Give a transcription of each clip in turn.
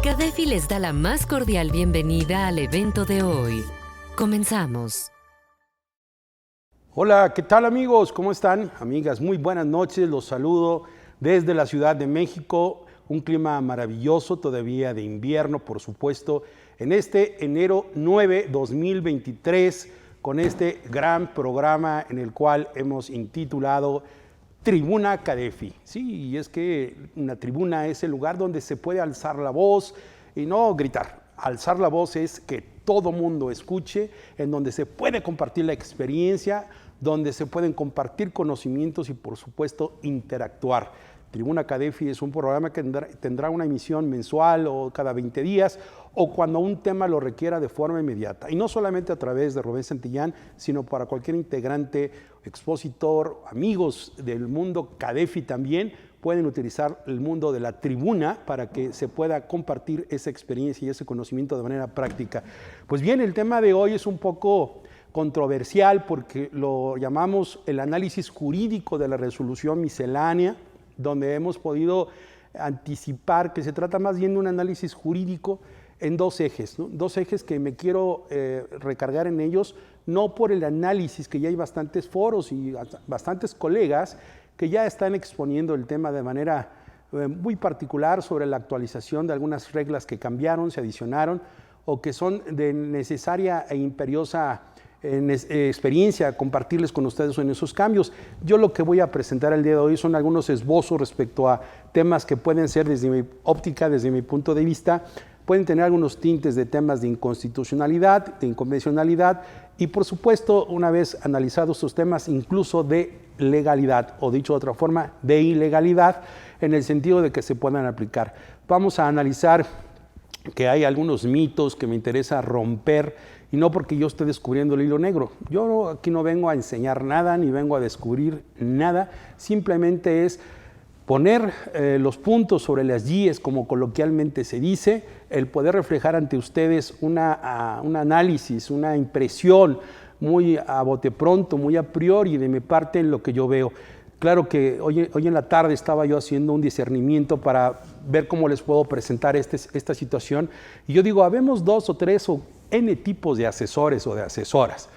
Cadefi les da la más cordial bienvenida al evento de hoy. Comenzamos. Hola, ¿qué tal amigos? ¿Cómo están? Amigas, muy buenas noches. Los saludo desde la Ciudad de México. Un clima maravilloso, todavía de invierno, por supuesto, en este enero 9, 2023, con este gran programa en el cual hemos intitulado Tribuna Cadefi. Sí, y es que una tribuna es el lugar donde se puede alzar la voz y no gritar. Alzar la voz es que todo mundo escuche, en donde se puede compartir la experiencia, donde se pueden compartir conocimientos y, por supuesto, interactuar. Tribuna Cadefi es un programa que tendrá una emisión mensual o cada 20 días o cuando un tema lo requiera de forma inmediata. Y no solamente a través de Rubén Santillán, sino para cualquier integrante, expositor, amigos del mundo Cadefi también pueden utilizar el mundo de la tribuna para que se pueda compartir esa experiencia y ese conocimiento de manera práctica. Pues bien, el tema de hoy es un poco controversial porque lo llamamos el análisis jurídico de la resolución miscelánea, donde hemos podido anticipar que se trata más bien de un análisis jurídico en dos ejes, ¿no? Dos ejes que me quiero recargar en ellos, no por el análisis, que ya hay bastantes foros y bastantes colegas que ya están exponiendo el tema de manera muy particular sobre la actualización de algunas reglas que cambiaron, se adicionaron o que son de necesaria e imperiosa experiencia compartirles con ustedes en esos cambios. Yo lo que voy a presentar el día de hoy son algunos esbozos respecto a temas que pueden ser, desde mi óptica, desde mi punto de vista, pueden tener algunos tintes de temas de inconstitucionalidad, de inconvencionalidad y, por supuesto, una vez analizados estos temas, incluso de legalidad, o dicho de otra forma, de ilegalidad, en el sentido de que se puedan aplicar. Vamos a analizar que hay algunos mitos que me interesa romper, y no porque yo esté descubriendo el hilo negro. Yo aquí no vengo a enseñar nada, ni vengo a descubrir nada, simplemente es poner los puntos sobre las IES, como coloquialmente se dice, el poder reflejar ante ustedes un análisis, una impresión muy a bote pronto, muy a priori de mi parte en lo que yo veo. Claro que hoy en la tarde estaba yo haciendo un discernimiento para ver cómo les puedo presentar esta situación. Y yo digo, habemos 2 o 3 o N tipos de asesores o de asesoras.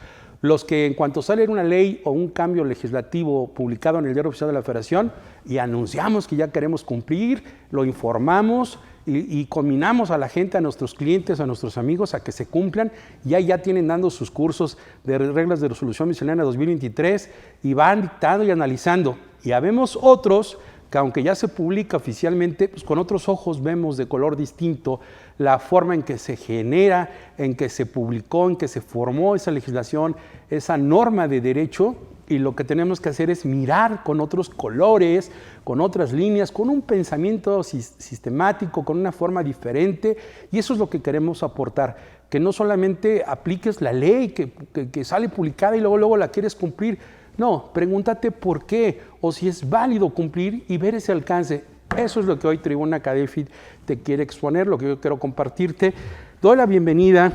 Los que en cuanto sale una ley o un cambio legislativo publicado en el Diario Oficial de la Federación y anunciamos que ya queremos cumplir, lo informamos y combinamos a la gente, a nuestros clientes, a nuestros amigos a que se cumplan, ya tienen dando sus cursos de reglas de resolución miscelánea 2023 y van dictando y analizando. Y habemos otros que, aunque ya se publica oficialmente, pues con otros ojos vemos de color distinto la forma en que se genera, en que se publicó, en que se formó esa legislación, esa norma de derecho, y lo que tenemos que hacer es mirar con otros colores, con otras líneas, con un pensamiento sistemático, con una forma diferente, y eso es lo que queremos aportar, que no solamente apliques la ley que sale publicada y luego la quieres cumplir. No, pregúntate por qué, o si es válido cumplir y ver ese alcance. Eso es lo que hoy Tribuna Cadefi te quiere exponer, lo que yo quiero compartirte. Doy la bienvenida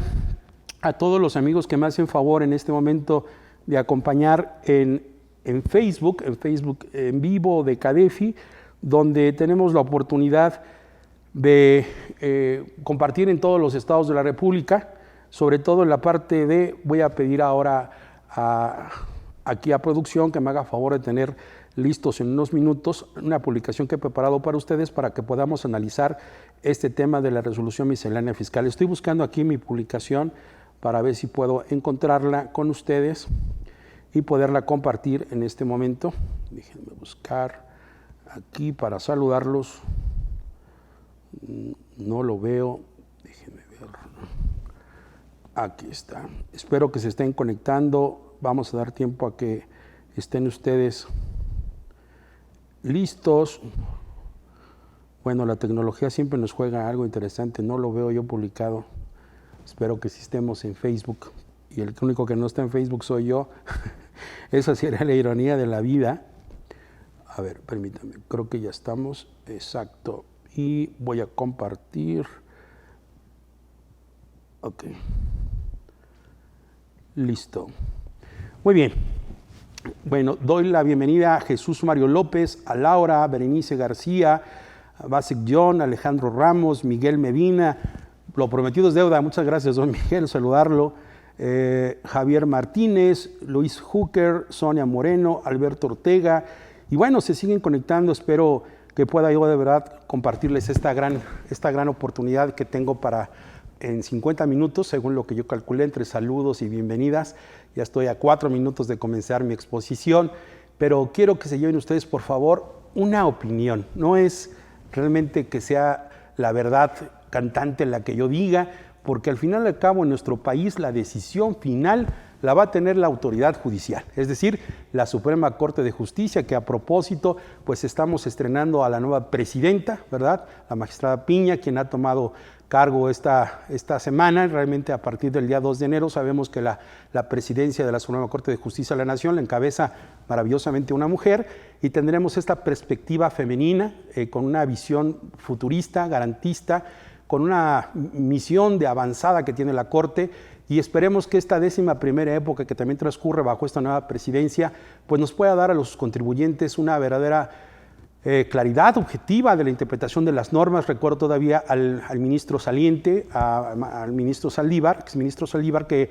a todos los amigos que me hacen favor en este momento de acompañar en Facebook en vivo de Cadefi, donde tenemos la oportunidad de compartir en todos los estados de la República, sobre todo en la parte de, voy a pedir ahora aquí a producción que me haga favor de tener listos en unos minutos una publicación que he preparado para ustedes para que podamos analizar este tema de la resolución miscelánea fiscal. Estoy buscando aquí mi publicación para ver si puedo encontrarla con ustedes y poderla compartir en este momento. Déjenme buscar aquí para saludarlos. No lo veo. Déjenme ver. Aquí está. Espero que se estén conectando. Vamos a dar tiempo a que estén ustedes listos. Bueno, la tecnología siempre nos juega algo interesante. No lo veo yo publicado. Espero que sí estemos en Facebook. Y el único que no está en Facebook soy yo. Esa sería la ironía de la vida. A ver, permítanme. Creo que ya estamos. Exacto. Y voy a compartir. Ok. Listo. Muy bien. Bueno, doy la bienvenida a Jesús Mario López, a Laura, Berenice García, Basic John, Alejandro Ramos, Miguel Medina. Lo prometido es deuda. Muchas gracias, don Miguel, saludarlo. Javier Martínez, Luis Hooker, Sonia Moreno, Alberto Ortega. Y bueno, se siguen conectando. Espero que pueda yo de verdad compartirles esta gran oportunidad que tengo para en 50 minutos, según lo que yo calculé, entre saludos y bienvenidas. Ya estoy a 4 minutos de comenzar mi exposición, pero quiero que se lleven ustedes, por favor, una opinión. No es realmente que sea la verdad cantante la que yo diga, porque al final y al cabo en nuestro país la decisión final la va a tener la autoridad judicial, es decir, la Suprema Corte de Justicia, que a propósito, pues estamos estrenando a la nueva presidenta, ¿verdad? La magistrada Piña, quien ha tomado cargo esta semana. Realmente a partir del día 2 de enero sabemos que la presidencia de la Suprema Corte de Justicia de la Nación la encabeza maravillosamente una mujer, y tendremos esta perspectiva femenina con una visión futurista, garantista, con una misión de avanzada que tiene la Corte, y esperemos que esta 11ª época que también transcurre bajo esta nueva presidencia, pues nos pueda dar a los contribuyentes una verdadera claridad objetiva de la interpretación de las normas. Recuerdo todavía al ministro saliente, al ministro Saldívar, exministro Saldívar, que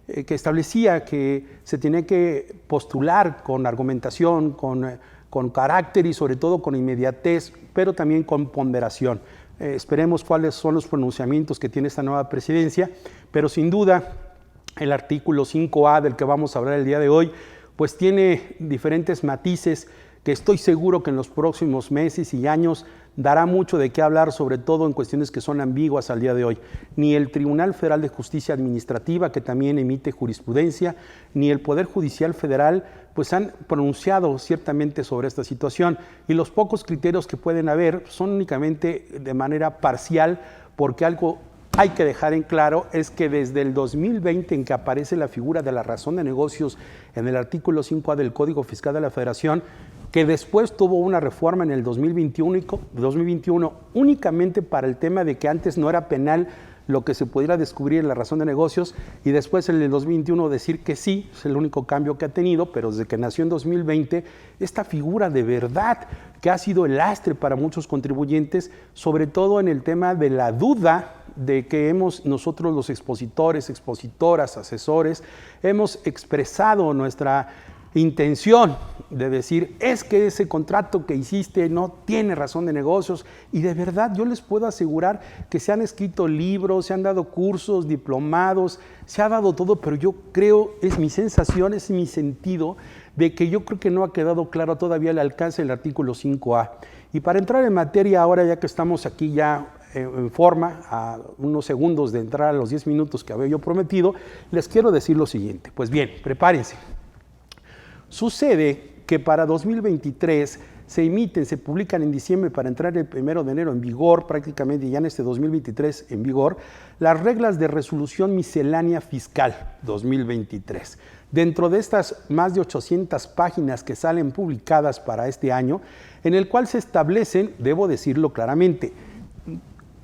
establecía que se tenía que postular con argumentación, con carácter y sobre todo con inmediatez, pero también con ponderación. Esperemos cuáles son los pronunciamientos que tiene esta nueva presidencia, pero sin duda el artículo 5A del que vamos a hablar el día de hoy, pues tiene diferentes matices que estoy seguro que en los próximos meses y años dará mucho de qué hablar, sobre todo en cuestiones que son ambiguas al día de hoy. Ni el Tribunal Federal de Justicia Administrativa, que también emite jurisprudencia, ni el Poder Judicial Federal, pues han pronunciado ciertamente sobre esta situación, y los pocos criterios que pueden haber son únicamente de manera parcial, porque algo hay que dejar en claro es que desde el 2020, en que aparece la figura de la razón de negocios en el artículo 5A del Código Fiscal de la Federación, que después tuvo una reforma en el 2021 únicamente para el tema de que antes no era penal lo que se pudiera descubrir en la razón de negocios, y después en el 2021 decir que sí, es el único cambio que ha tenido, pero desde que nació en 2020, esta figura de verdad que ha sido el lastre para muchos contribuyentes, sobre todo en el tema de la duda de que nosotros los expositores, expositoras, asesores, hemos expresado nuestra intención de decir, es que ese contrato que hiciste no tiene razón de negocios, y de verdad yo les puedo asegurar que se han escrito libros, se han dado cursos, diplomados, se ha dado todo, pero yo creo, es mi sensación, es mi sentido, de que yo creo que no ha quedado claro todavía el alcance del artículo 5A. Y para entrar en materia ahora, ya que estamos aquí ya en forma, a unos segundos de entrar a los 10 minutos que había yo prometido, les quiero decir lo siguiente. Pues bien, prepárense. Sucede que para 2023 se publican en diciembre para entrar el 1 de enero en vigor, prácticamente ya en este 2023 en vigor, las reglas de resolución miscelánea fiscal 2023. Dentro de estas más de 800 páginas que salen publicadas para este año, en el cual se establecen, debo decirlo claramente,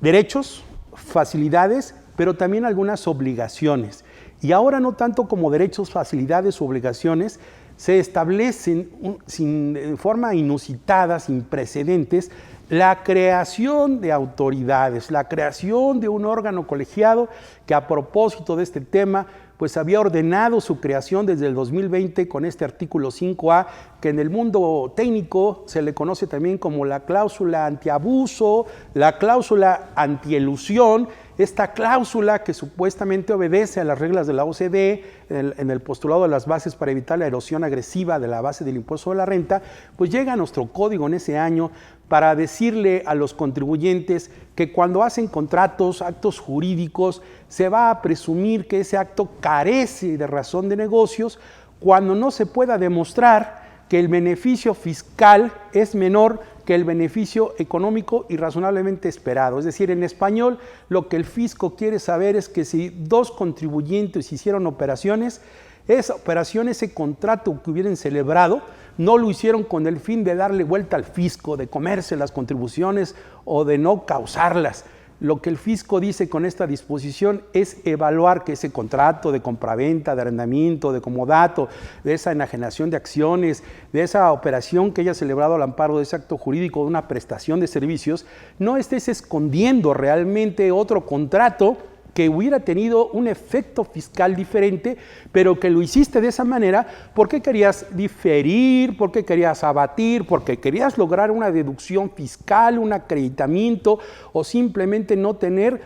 derechos, facilidades, pero también algunas obligaciones. Y ahora no tanto como derechos, facilidades o obligaciones, se establecen de forma inusitada, sin precedentes, la creación de autoridades, la creación de un órgano colegiado que, a propósito de este tema, pues había ordenado su creación desde el 2020 con este artículo 5A, que en el mundo técnico se le conoce también como la cláusula antiabuso, la cláusula antielusión, esta cláusula que supuestamente obedece a las reglas de la OCDE en el postulado de las bases para evitar la erosión agresiva de la base del impuesto sobre la renta, pues llega a nuestro código en ese año para decirle a los contribuyentes que cuando hacen contratos, actos jurídicos, se va a presumir que ese acto carece de razón de negocios cuando no se pueda demostrar que el beneficio fiscal es menor que el beneficio económico y razonablemente esperado. Es decir, en español, lo que el fisco quiere saber es que si dos contribuyentes hicieron operaciones, ese contrato que hubieran celebrado, no lo hicieron con el fin de darle vuelta al fisco, de comerse las contribuciones o de no causarlas. Lo que el fisco dice con esta disposición es evaluar que ese contrato de compraventa, de arrendamiento, de comodato, de esa enajenación de acciones, de esa operación que haya celebrado al amparo de ese acto jurídico de una prestación de servicios, no estés escondiendo realmente otro contrato que hubiera tenido un efecto fiscal diferente, pero que lo hiciste de esa manera porque querías diferir, porque querías abatir, porque querías lograr una deducción fiscal, un acreditamiento o simplemente no tener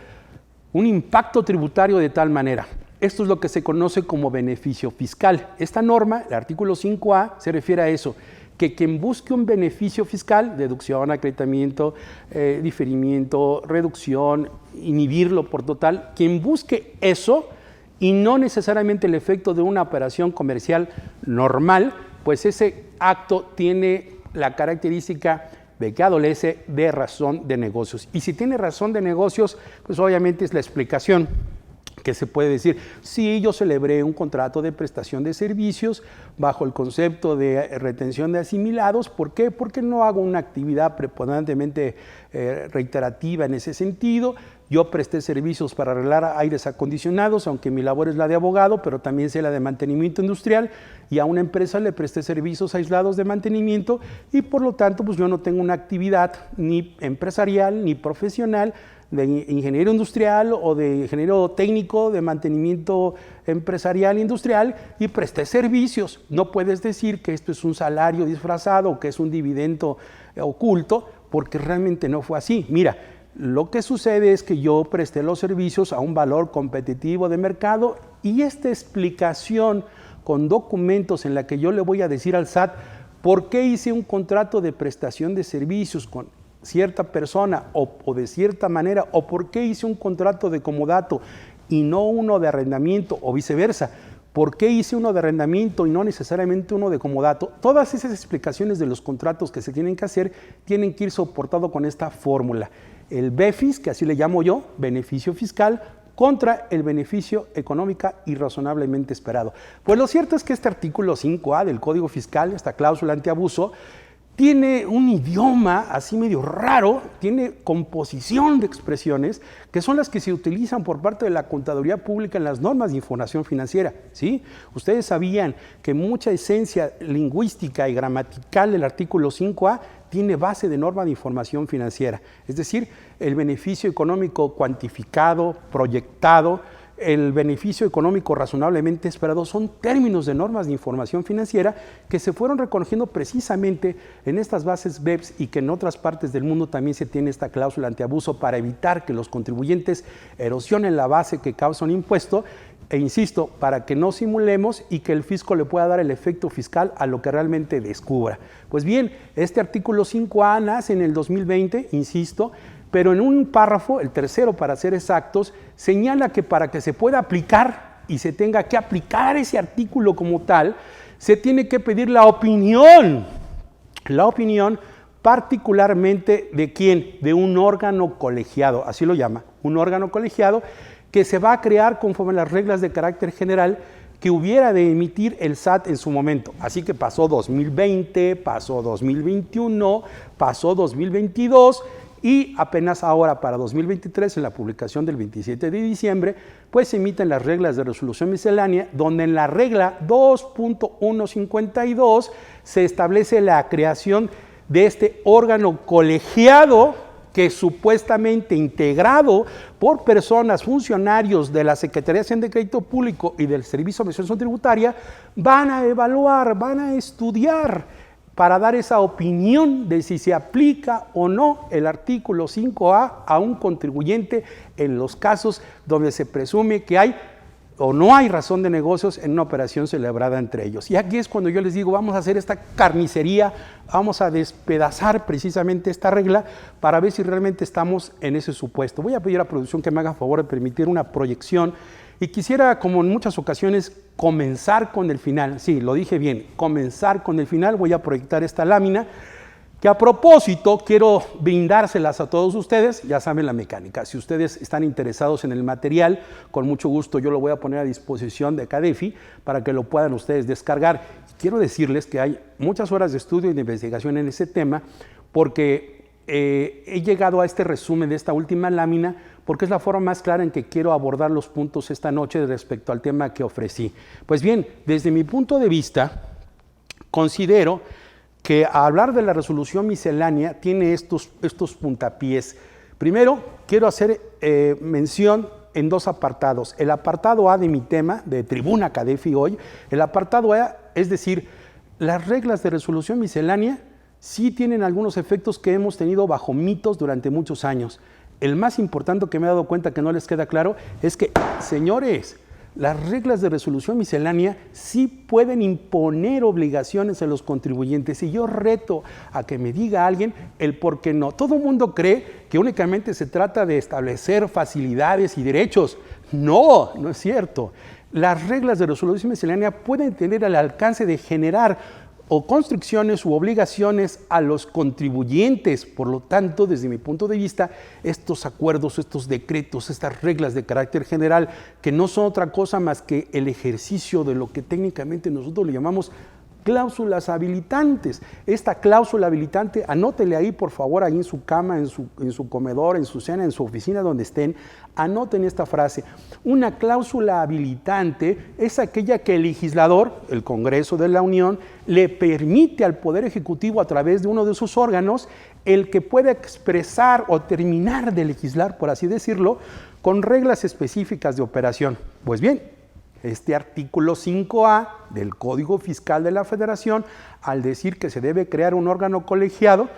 un impacto tributario de tal manera. Esto es lo que se conoce como beneficio fiscal. Esta norma, el artículo 5A, se refiere a eso, que quien busque un beneficio fiscal, deducción, acreditamiento, diferimiento, reducción, inhibirlo por total, quien busque eso y no necesariamente el efecto de una operación comercial normal, pues ese acto tiene la característica de que adolece de razón de negocios. Y si tiene razón de negocios, pues obviamente es la explicación que se puede decir, sí, yo celebré un contrato de prestación de servicios bajo el concepto de retención de asimilados. ¿Por qué? Porque no hago una actividad preponderantemente reiterativa en ese sentido. Yo presté servicios para arreglar aires acondicionados, aunque mi labor es la de abogado, pero también sé la de mantenimiento industrial, y a una empresa le presté servicios aislados de mantenimiento, y por lo tanto pues yo no tengo una actividad ni empresarial ni profesional de ingeniero industrial o de ingeniero técnico de mantenimiento empresarial industrial y presté servicios. No puedes decir que esto es un salario disfrazado o que es un dividendo oculto, porque realmente no fue así. Mira, lo que sucede es que yo presté los servicios a un valor competitivo de mercado, y esta explicación con documentos en la que yo le voy a decir al SAT por qué hice un contrato de prestación de servicios con cierta persona o de cierta manera, o por qué hice un contrato de comodato y no uno de arrendamiento, o viceversa, por qué hice uno de arrendamiento y no necesariamente uno de comodato. Todas esas explicaciones de los contratos que se tienen que hacer tienen que ir soportado con esta fórmula. El BEFIS, que así le llamo yo, beneficio fiscal, contra el beneficio económica y razonablemente esperado. Pues lo cierto es que este artículo 5A del Código Fiscal, esta cláusula antiabuso, tiene un idioma así medio raro, tiene composición de expresiones que son las que se utilizan por parte de la Contaduría Pública en las normas de información financiera, ¿sí? Ustedes sabían que mucha esencia lingüística y gramatical del artículo 5A tiene base de norma de información financiera, es decir, el beneficio económico cuantificado, proyectado, el beneficio económico razonablemente esperado son términos de normas de información financiera que se fueron reconociendo precisamente en estas bases BEPS y que en otras partes del mundo también se tiene esta cláusula antiabuso para evitar que los contribuyentes erosionen la base que causa un impuesto e insisto, para que no simulemos y que el fisco le pueda dar el efecto fiscal a lo que realmente descubra. Pues bien, este artículo 5A nace en el 2020, insisto, pero en un párrafo, el tercero para ser exactos, señala que para que se pueda aplicar y se tenga que aplicar ese artículo como tal, se tiene que pedir la opinión particularmente ¿de quién? De un órgano colegiado, así lo llama, un órgano colegiado que se va a crear conforme a las reglas de carácter general que hubiera de emitir el SAT en su momento. Así que pasó 2020, pasó 2021, pasó 2022, y apenas ahora para 2023, en la publicación del 27 de diciembre, pues se emiten las reglas de resolución miscelánea, donde en la regla 2.152 se establece la creación de este órgano colegiado que supuestamente integrado por personas, funcionarios de la Secretaría de Hacienda y Crédito Público y del Servicio de Administración Tributaria, van a evaluar, van a estudiar para dar esa opinión de si se aplica o no el artículo 5A a un contribuyente en los casos donde se presume que hay o no hay razón de negocios en una operación celebrada entre ellos. Y aquí es cuando yo les digo, vamos a hacer esta carnicería, vamos a despedazar precisamente esta regla para ver si realmente estamos en ese supuesto. Voy a pedir a producción que me haga favor de permitir una proyección y quisiera, como en muchas ocasiones, comenzar con el final. Sí, lo dije bien, comenzar con el final. Voy a proyectar esta lámina que a propósito quiero brindárselas a todos ustedes. Ya saben la mecánica. Si ustedes están interesados en el material, con mucho gusto yo lo voy a poner a disposición de CADEFI para que lo puedan ustedes descargar. Quiero decirles que hay muchas horas de estudio y de investigación en ese tema porque he llegado a este resumen de esta última lámina porque es la forma más clara en que quiero abordar los puntos esta noche respecto al tema que ofrecí. Pues bien, desde mi punto de vista, considero que hablar de la resolución miscelánea tiene estos puntapiés. Primero, quiero hacer mención en dos apartados. El apartado A de mi tema, de Tribuna Cadefi hoy, el apartado A, es decir, las reglas de resolución miscelánea sí tienen algunos efectos que hemos tenido bajo mitos durante muchos años. El más importante que me he dado cuenta que no les queda claro es que, señores, las reglas de resolución miscelánea sí pueden imponer obligaciones a los contribuyentes y yo reto a que me diga alguien el por qué no. Todo el mundo cree que únicamente se trata de establecer facilidades y derechos. No, no es cierto. Las reglas de resolución miscelánea pueden tener el alcance de generar o constricciones u obligaciones a los contribuyentes. Por lo tanto, desde mi punto de vista, estos acuerdos, estos decretos, estas reglas de carácter general, que no son otra cosa más que el ejercicio de lo que técnicamente nosotros le llamamos cláusulas habilitantes. Esta cláusula habilitante, anótele ahí por favor, ahí en su cama, en su comedor, en su cena, en su oficina, donde estén, anoten esta frase. Una cláusula habilitante es aquella que el legislador, el Congreso de la Unión, le permite al Poder Ejecutivo a través de uno de sus órganos el que pueda expresar o terminar de legislar, por así decirlo, con reglas específicas de operación. Pues bien, este artículo 5A del Código Fiscal de la Federación, al decir que se debe crear un órgano colegiado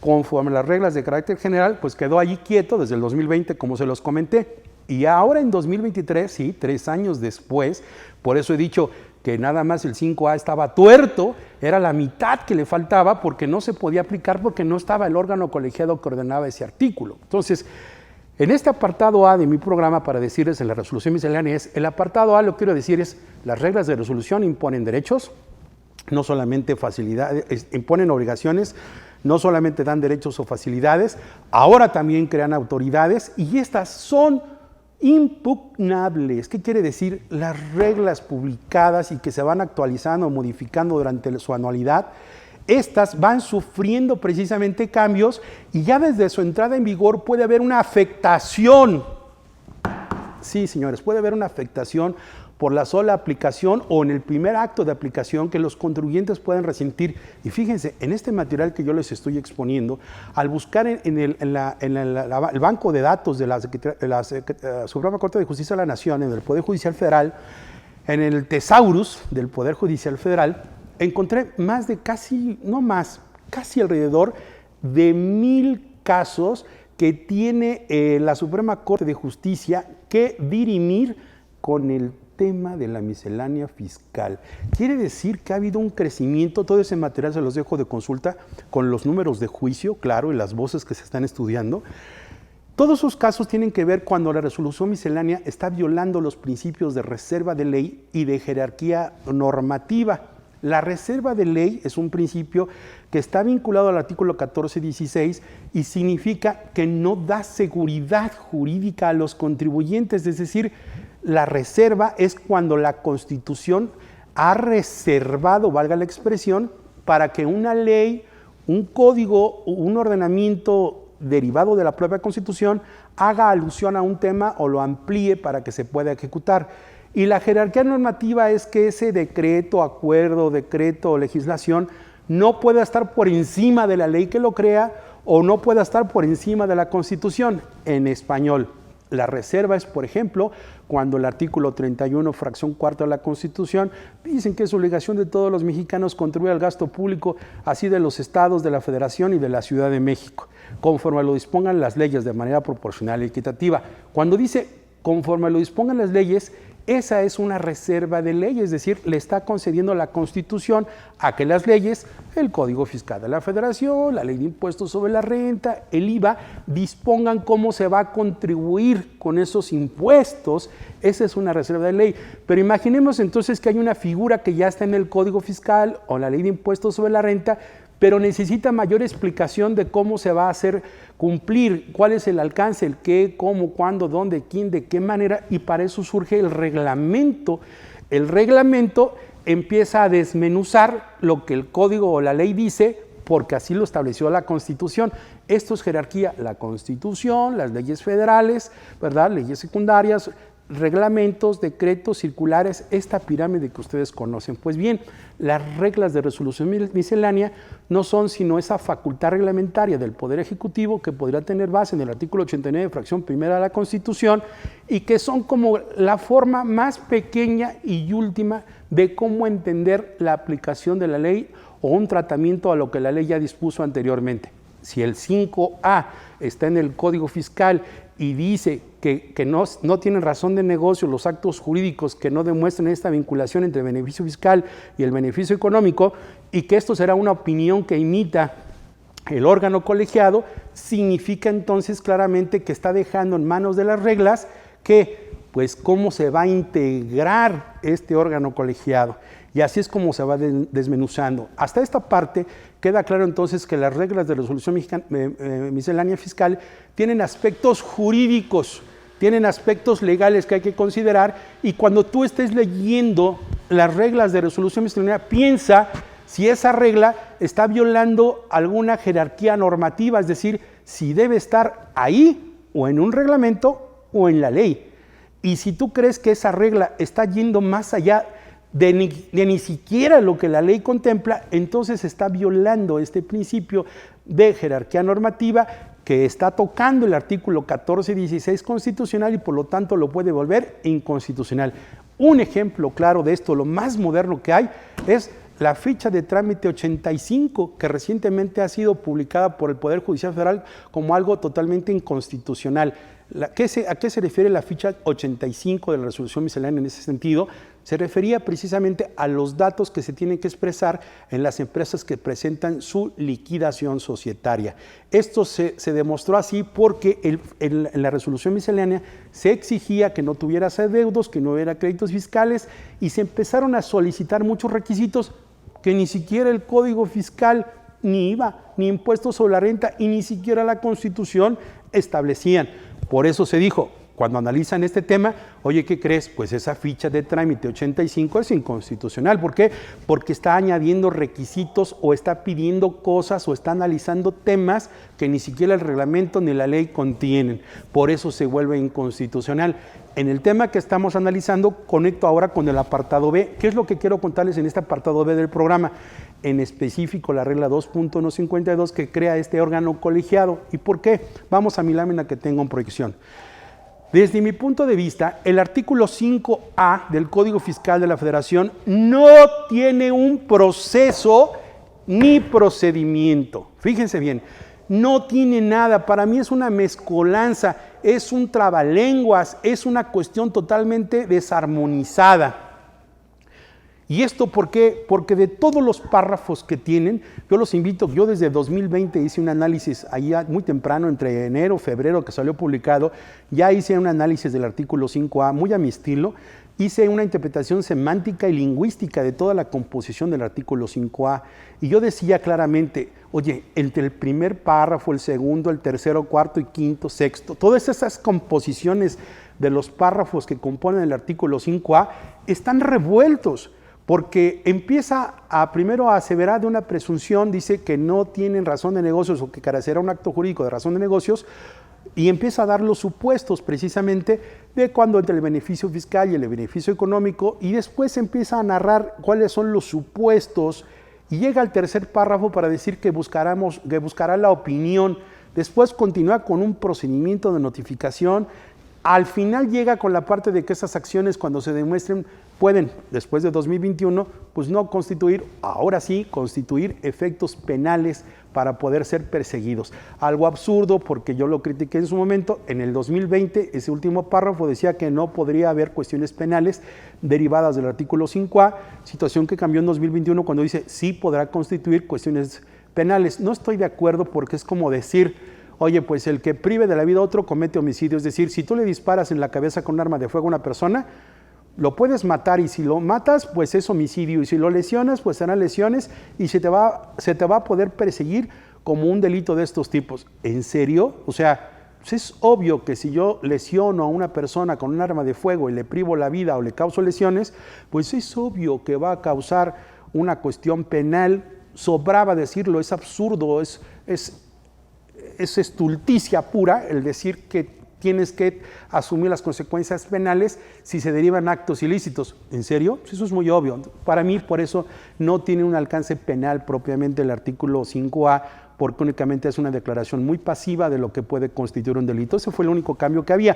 conforme a las reglas de carácter general, pues quedó allí quieto desde el 2020, como se los comenté. Y ahora en 2023, sí, 3 años después, por eso he dicho que nada más el 5A estaba tuerto, era la mitad que le faltaba porque no se podía aplicar porque no estaba el órgano colegiado que ordenaba ese artículo. Entonces, en este apartado A de mi programa, para decirles en la resolución miscelánea, el apartado A, lo que quiero decir es, las reglas de resolución imponen derechos, no solamente facilidades, imponen obligaciones, no solamente dan derechos o facilidades, ahora también crean autoridades y estas son impugnables. ¿Qué quiere decir? Las reglas publicadas y que se van actualizando o modificando durante su anualidad, estas van sufriendo precisamente cambios y ya desde su entrada en vigor puede haber una afectación. Sí, señores, puede haber una afectación por la sola aplicación o en el primer acto de aplicación que los contribuyentes pueden resentir. Y fíjense, en este material que yo les estoy exponiendo, al buscar en el banco de datos de la Suprema Corte de Justicia de la Nación, en el Poder Judicial Federal, en el Tesaurus del Poder Judicial Federal, encontré más de casi alrededor de 1000 casos que tiene la Suprema Corte de Justicia que dirimir con el tema de la miscelánea fiscal. Quiere decir que ha habido un crecimiento, todo ese material se los dejo de consulta con los números de juicio, claro, y las voces que se están estudiando. Todos esos casos tienen que ver cuando la resolución miscelánea está violando los principios de reserva de ley y de jerarquía normativa. La reserva de ley es un principio que está vinculado al artículo 1416 y significa que no da seguridad jurídica a los contribuyentes, es decir, la reserva es cuando la Constitución ha reservado, valga la expresión, para que una ley, un código, un ordenamiento derivado de la propia Constitución haga alusión a un tema o lo amplíe para que se pueda ejecutar. Y la jerarquía normativa es que ese decreto, acuerdo, decreto o legislación no pueda estar por encima de la ley que lo crea o no pueda estar por encima de la Constitución. En español, la reserva es, por ejemplo, cuando el artículo 31, fracción cuarta de la Constitución, dicen que es obligación de todos los mexicanos contribuir al gasto público, así de los estados, de la Federación y de la Ciudad de México, conforme lo dispongan las leyes de manera proporcional y equitativa. Cuando dice conforme lo dispongan las leyes, esa es una reserva de ley, es decir, le está concediendo la Constitución a que las leyes, el Código Fiscal de la Federación, la Ley de Impuestos sobre la Renta, el IVA, dispongan cómo se va a contribuir con esos impuestos. Esa es una reserva de ley. Pero imaginemos entonces que hay una figura que ya está en el Código Fiscal o la Ley de Impuestos sobre la Renta, pero necesita mayor explicación de cómo se va a hacer cumplir, cuál es el alcance, el qué, cómo, cuándo, dónde, quién, de qué manera, y para eso surge el reglamento. El reglamento empieza a desmenuzar lo que el código o la ley dice Porque así lo estableció la Constitución. Esto es jerarquía, la Constitución, las leyes federales, ¿verdad? Leyes secundarias, reglamentos, decretos, circulares, esta pirámide que ustedes conocen. Pues bien, las reglas de resolución miscelánea no son sino esa facultad reglamentaria del Poder Ejecutivo que podría tener base en el artículo 89, fracción primera de la Constitución, y que son como la forma más pequeña y última de cómo entender la aplicación de la ley o un tratamiento a lo que la ley ya dispuso anteriormente. Si el 5A está en el Código Fiscal y dice que no tienen razón de negocio los actos jurídicos que no demuestren esta vinculación entre el beneficio fiscal y el beneficio económico, y que esto será una opinión que imita el órgano colegiado, significa entonces claramente que está dejando en manos de las reglas que, pues, cómo se va a integrar este órgano colegiado. Y así es como se va desmenuzando. Hasta esta parte queda claro entonces que las reglas de resolución miscelánea fiscal tienen aspectos jurídicos, tienen aspectos legales que hay que considerar, y cuando tú estés leyendo las reglas de resolución miscelánea, piensa si esa regla está violando alguna jerarquía normativa, es decir, si debe estar ahí o en un reglamento o en la ley. Y si tú crees que esa regla está yendo más allá de ni siquiera lo que la ley contempla, entonces está violando este principio de jerarquía normativa que está tocando el artículo 14 y 16 constitucional, y por lo tanto lo puede volver inconstitucional. Un ejemplo claro de esto, lo más moderno que hay, es la ficha de trámite 85, que recientemente ha sido publicada por el Poder Judicial Federal como algo totalmente inconstitucional. ¿A qué se refiere la ficha 85 de la resolución miscelánea en ese sentido? Se refería precisamente a los datos que se tienen que expresar en las empresas que presentan su liquidación societaria. Esto se demostró así porque en la resolución miscelánea se exigía que no tuviera adeudos, que no hubiera créditos fiscales, y se empezaron a solicitar muchos requisitos que ni siquiera el Código Fiscal, ni IVA, ni impuestos sobre la renta, y ni siquiera la Constitución establecían. Por eso se dijo, cuando analizan este tema, oye, ¿qué crees? Pues esa ficha de trámite 85 es inconstitucional. ¿Por qué? Porque está añadiendo requisitos o está pidiendo cosas o está analizando temas que ni siquiera el reglamento ni la ley contienen. Por eso se vuelve inconstitucional. En el tema que estamos analizando, conecto ahora con el apartado B. ¿Qué es lo que quiero contarles en este apartado B del programa? En específico, la regla 2.152 que crea este órgano colegiado. ¿Y por qué? Vamos a mi lámina que tengo en proyección. Desde mi punto de vista, el artículo 5A del Código Fiscal de la Federación no tiene un proceso ni procedimiento. Fíjense bien, no tiene nada. Para mí es una mezcolanza, es un trabalenguas, es una cuestión totalmente desarmonizada. ¿Y esto por qué? Porque de todos los párrafos que tienen, yo los invito, yo desde 2020 hice un análisis, ahí muy temprano, entre enero, febrero, que salió publicado, ya hice un análisis del artículo 5A, muy a mi estilo, hice una interpretación semántica y lingüística de toda la composición del artículo 5A, y yo decía claramente, oye, entre el primer párrafo, el segundo, el tercero, cuarto y quinto, sexto, todas esas composiciones de los párrafos que componen el artículo 5A están revueltos, porque empieza primero a aseverar de una presunción, dice que no tienen razón de negocios o que carecerá un acto jurídico de razón de negocios, y empieza a dar los supuestos precisamente de cuando entre el beneficio fiscal y el beneficio económico, y después empieza a narrar cuáles son los supuestos, y llega al tercer párrafo para decir que buscará la opinión. Después continúa con un procedimiento de notificación. Al final llega con la parte de que esas acciones, cuando se demuestren, pueden, después de 2021, pues no constituir, ahora sí, constituir efectos penales para poder ser perseguidos. Algo absurdo, porque yo lo critiqué en su momento. En el 2020, ese último párrafo decía que no podría haber cuestiones penales derivadas del artículo 5A, situación que cambió en 2021 cuando dice sí podrá constituir cuestiones penales. No estoy de acuerdo, porque es como decir, oye, pues el que prive de la vida a otro comete homicidio. Es decir, si tú le disparas en la cabeza con un arma de fuego a una persona, lo puedes matar, y si lo matas, pues es homicidio, y si lo lesionas, pues serán lesiones, y se te va a poder perseguir como un delito de estos tipos. ¿En serio? O sea, pues es obvio que si yo lesiono a una persona con un arma de fuego y le privo la vida o le causo lesiones, pues es obvio que va a causar una cuestión penal sobraba decirlo, es absurdo, es estulticia pura el decir que tienes que asumir las consecuencias penales si se derivan actos ilícitos. ¿En serio? Eso es muy obvio. Para mí, por eso no tiene un alcance penal propiamente el artículo 5A, porque únicamente es una declaración muy pasiva de lo que puede constituir un delito. Ese fue el único cambio que había.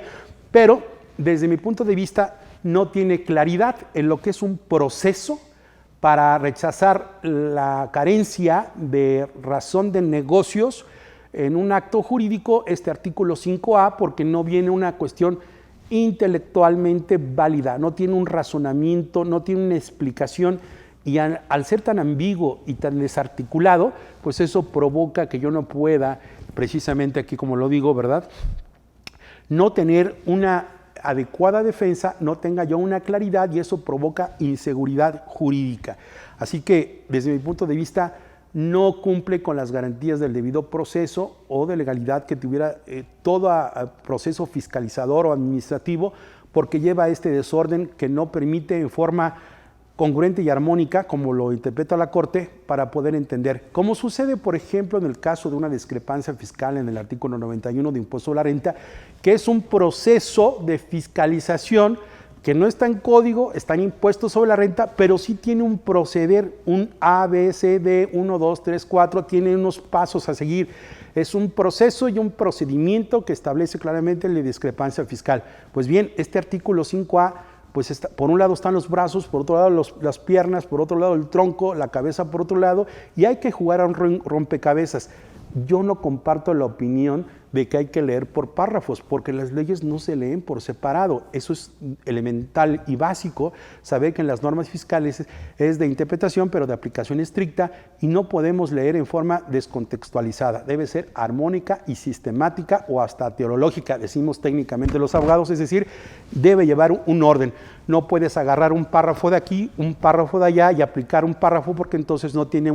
Pero, desde mi punto de vista, no tiene claridad en lo que es un proceso para rechazar la carencia de razón de negocios en un acto jurídico, este artículo 5A, porque no viene una cuestión intelectualmente válida, no tiene un razonamiento, no tiene una explicación, y al ser tan ambiguo y tan desarticulado, pues eso provoca que yo no pueda, precisamente aquí como lo digo, ¿verdad?, no tener una adecuada defensa, no tenga yo una claridad, y eso provoca inseguridad jurídica. Así que, desde mi punto de vista, no cumple con las garantías del debido proceso o de legalidad que tuviera todo proceso fiscalizador o administrativo, porque lleva este desorden que no permite en forma congruente y armónica, como lo interpreta la Corte, para poder entender. Como sucede, por ejemplo, en el caso de una discrepancia fiscal en el artículo 91 de Impuesto a la Renta, que es un proceso de fiscalización que no está en código, está en impuestos sobre la renta, pero sí tiene un proceder, un A, B, C, D, 1, 2, 3, 4, tiene unos pasos a seguir. Es un proceso y un procedimiento que establece claramente la discrepancia fiscal. Pues bien, este artículo 5A, pues por un lado están los brazos, por otro lado las piernas, por otro lado el tronco, la cabeza por otro lado, y hay que jugar a un rompecabezas. Yo no comparto la opinión de que hay que leer por párrafos, porque las leyes no se leen por separado. Eso es elemental y básico, saber que en las normas fiscales es de interpretación, pero de aplicación estricta, y no podemos leer en forma descontextualizada. Debe ser armónica y sistemática, o hasta teológica, decimos técnicamente los abogados, es decir, debe llevar un orden. No puedes agarrar un párrafo de aquí, un párrafo de allá y aplicar un párrafo, porque entonces no tiene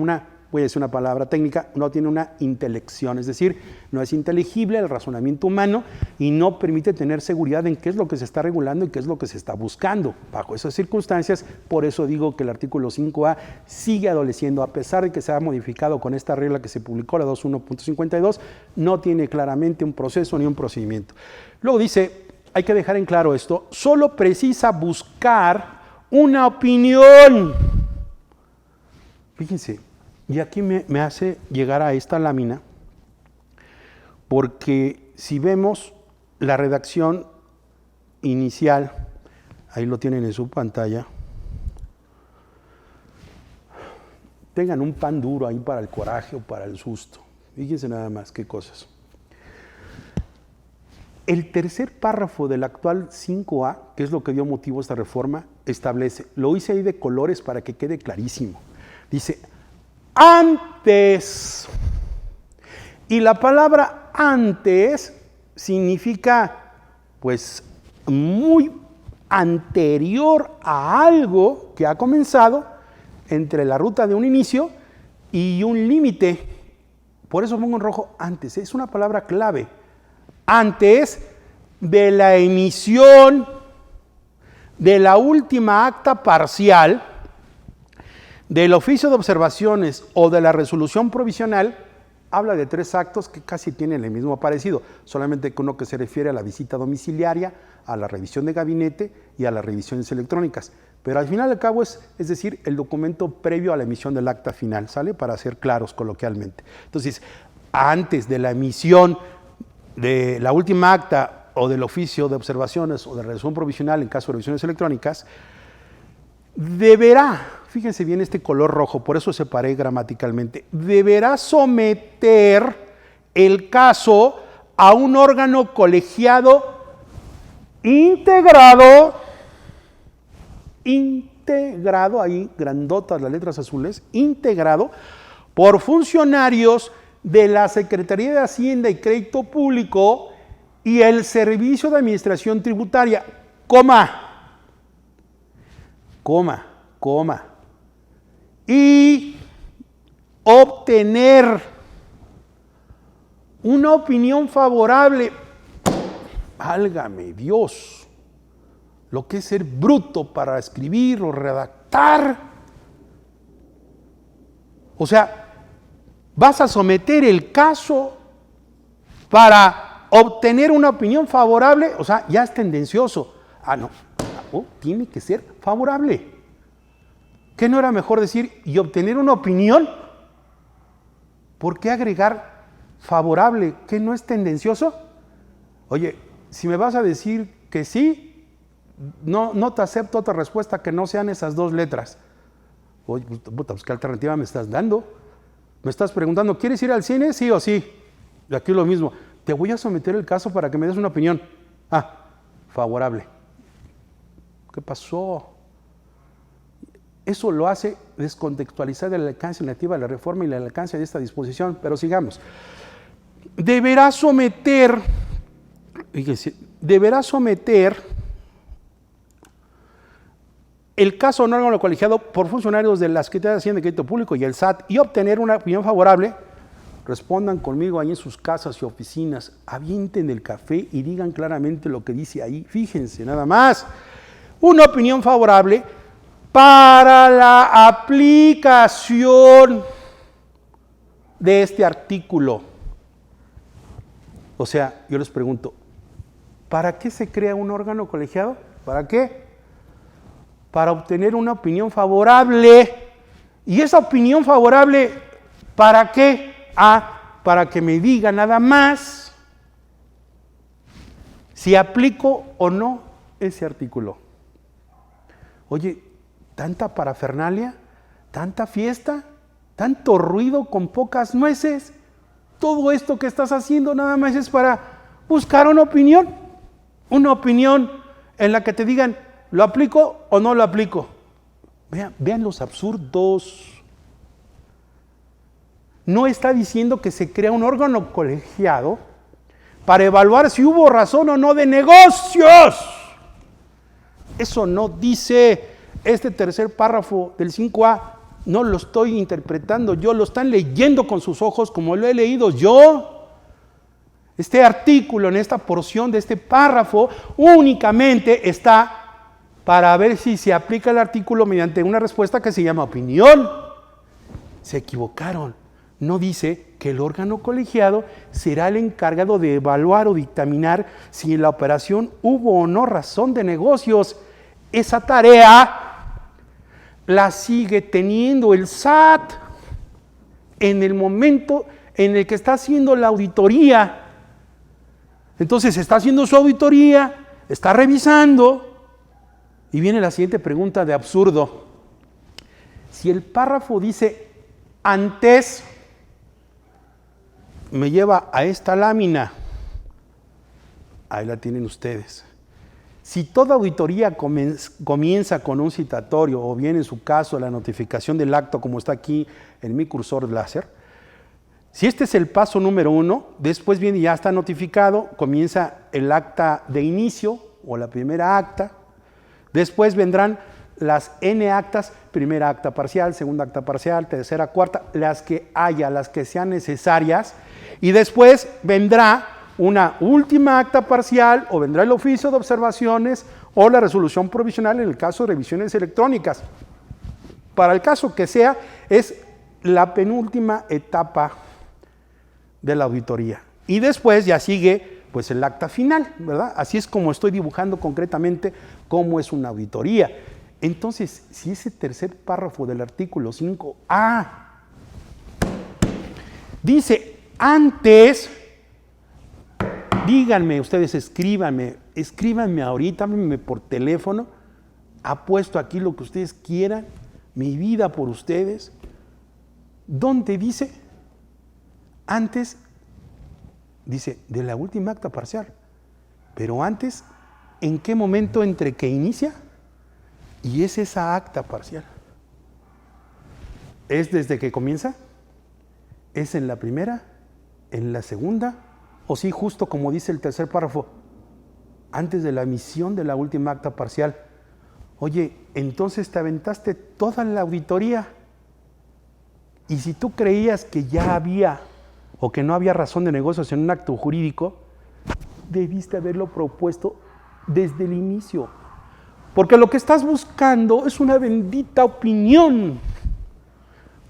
voy a decir una palabra técnica, no tiene una intelección, es decir, no es inteligible el razonamiento humano y no permite tener seguridad en qué es lo que se está regulando y qué es lo que se está buscando. Bajo esas circunstancias, por eso digo que el artículo 5A sigue adoleciendo, a pesar de que se ha modificado con esta regla que se publicó, la 21.52, no tiene claramente un proceso ni un procedimiento. Luego dice, hay que dejar en claro esto, solo precisa buscar una opinión. Fíjense, y aquí me hace llegar a esta lámina, porque si vemos la redacción inicial, ahí lo tienen en su pantalla, tengan un pan duro ahí para el coraje o para el susto. Fíjense nada más qué cosas. El tercer párrafo del actual 5A, que es lo que dio motivo a esta reforma, establece, lo hice ahí de colores para que quede clarísimo, dice, antes. Y la palabra antes significa, pues, muy anterior a algo que ha comenzado entre la ruta de un inicio y un límite. Por eso pongo en rojo antes. Es una palabra clave. Antes de la emisión de la última acta parcial del oficio de observaciones o de la resolución provisional, habla de 3 actos que casi tienen el mismo parecido, solamente que uno que se refiere a la visita domiciliaria, a la revisión de gabinete y a las revisiones electrónicas. Pero al final y al cabo es decir, el documento previo a la emisión del acta final, ¿sale? Para ser claros coloquialmente. Entonces, antes de la emisión de la última acta o del oficio de observaciones o de resolución provisional en caso de revisiones electrónicas, deberá, fíjense bien este color rojo, por eso separé gramaticalmente, deberá someter el caso a un órgano colegiado integrado, ahí grandotas las letras azules, integrado por funcionarios de la Secretaría de Hacienda y Crédito Público y el Servicio de Administración Tributaria, y obtener una opinión favorable. Válgame Dios, lo que es ser bruto para escribir o redactar. O sea, vas a someter el caso para obtener una opinión favorable, o sea, ya es tendencioso. No, tiene que ser favorable. ¿Qué no era mejor decir y obtener una opinión? ¿Por qué agregar favorable? ¿Qué no es tendencioso? Oye, si me vas a decir que sí, no te acepto otra respuesta que no sean esas dos letras. Oye, pues ¿qué alternativa me estás dando? Me estás preguntando, ¿quieres ir al cine? Sí o sí. Y aquí lo mismo. Te voy a someter el caso para que me des una opinión. Favorable. ¿Qué pasó? Eso lo hace descontextualizar el alcance nativa de la reforma y el alcance de esta disposición. Pero sigamos. Deberá someter el caso a un órgano colegiado por funcionarios de la Secretaría de Hacienda y Crédito Público y el SAT y obtener una opinión favorable. Respondan conmigo ahí en sus casas y oficinas, avienten el café y digan claramente lo que dice ahí. Fíjense nada más. Una opinión favorable para la aplicación de este artículo. O sea, yo les pregunto, ¿para qué se crea un órgano colegiado? ¿Para qué? Para obtener una opinión favorable. ¿Y esa opinión favorable para qué? Para que me diga nada más si aplico o no ese artículo. Oye, tanta parafernalia, tanta fiesta, tanto ruido con pocas nueces. Todo esto que estás haciendo nada más es para buscar una opinión en la que te digan, ¿lo aplico o no lo aplico? Vean los absurdos. No está diciendo que se crea un órgano colegiado para evaluar si hubo razón o no de negocios. Eso no dice este tercer párrafo del 5A. No lo estoy interpretando yo, lo están leyendo con sus ojos como lo he leído yo. Este artículo en esta porción de este párrafo únicamente está para ver si se aplica el artículo mediante una respuesta que se llama opinión. Se equivocaron. No dice que el órgano colegiado será el encargado de evaluar o dictaminar si en la operación hubo o no razón de negocios. Esa tarea la sigue teniendo el SAT en el momento en el que está haciendo la auditoría. Entonces está haciendo su auditoría, está revisando y viene la siguiente pregunta de absurdo. Si el párrafo dice antes, me lleva a esta lámina. Ahí la tienen ustedes. Si toda auditoría comienza con un citatorio o bien en su caso la notificación del acto como está aquí en mi cursor láser, si este es el paso número 1, después viene ya está notificado, comienza el acta de inicio o la primera acta, después vendrán las N actas, primera acta parcial, segunda acta parcial, tercera, cuarta, las que haya, las que sean necesarias, y después vendrá una última acta parcial o vendrá el oficio de observaciones o la resolución provisional en el caso de revisiones electrónicas. Para el caso que sea, es la penúltima etapa de la auditoría. Y después ya sigue pues el acta final, ¿verdad? Así es como estoy dibujando concretamente cómo es una auditoría. Entonces, si ese tercer párrafo del artículo 5A dice antes, díganme ustedes, escríbanme ahorita, háblenme por teléfono, apuesto aquí lo que ustedes quieran, mi vida por ustedes. ¿Dónde dice? Antes, dice, de la última acta parcial. Pero antes, ¿en qué momento entre que inicia y es esa acta parcial? ¿Es desde que comienza? ¿Es en la primera? ¿En la segunda? O sí, justo como dice el tercer párrafo, antes de la emisión de la última acta parcial. Oye, entonces te aventaste toda la auditoría. Y si tú creías que ya había o que no había razón de negocios en un acto jurídico, debiste haberlo propuesto desde el inicio. Porque lo que estás buscando es una bendita opinión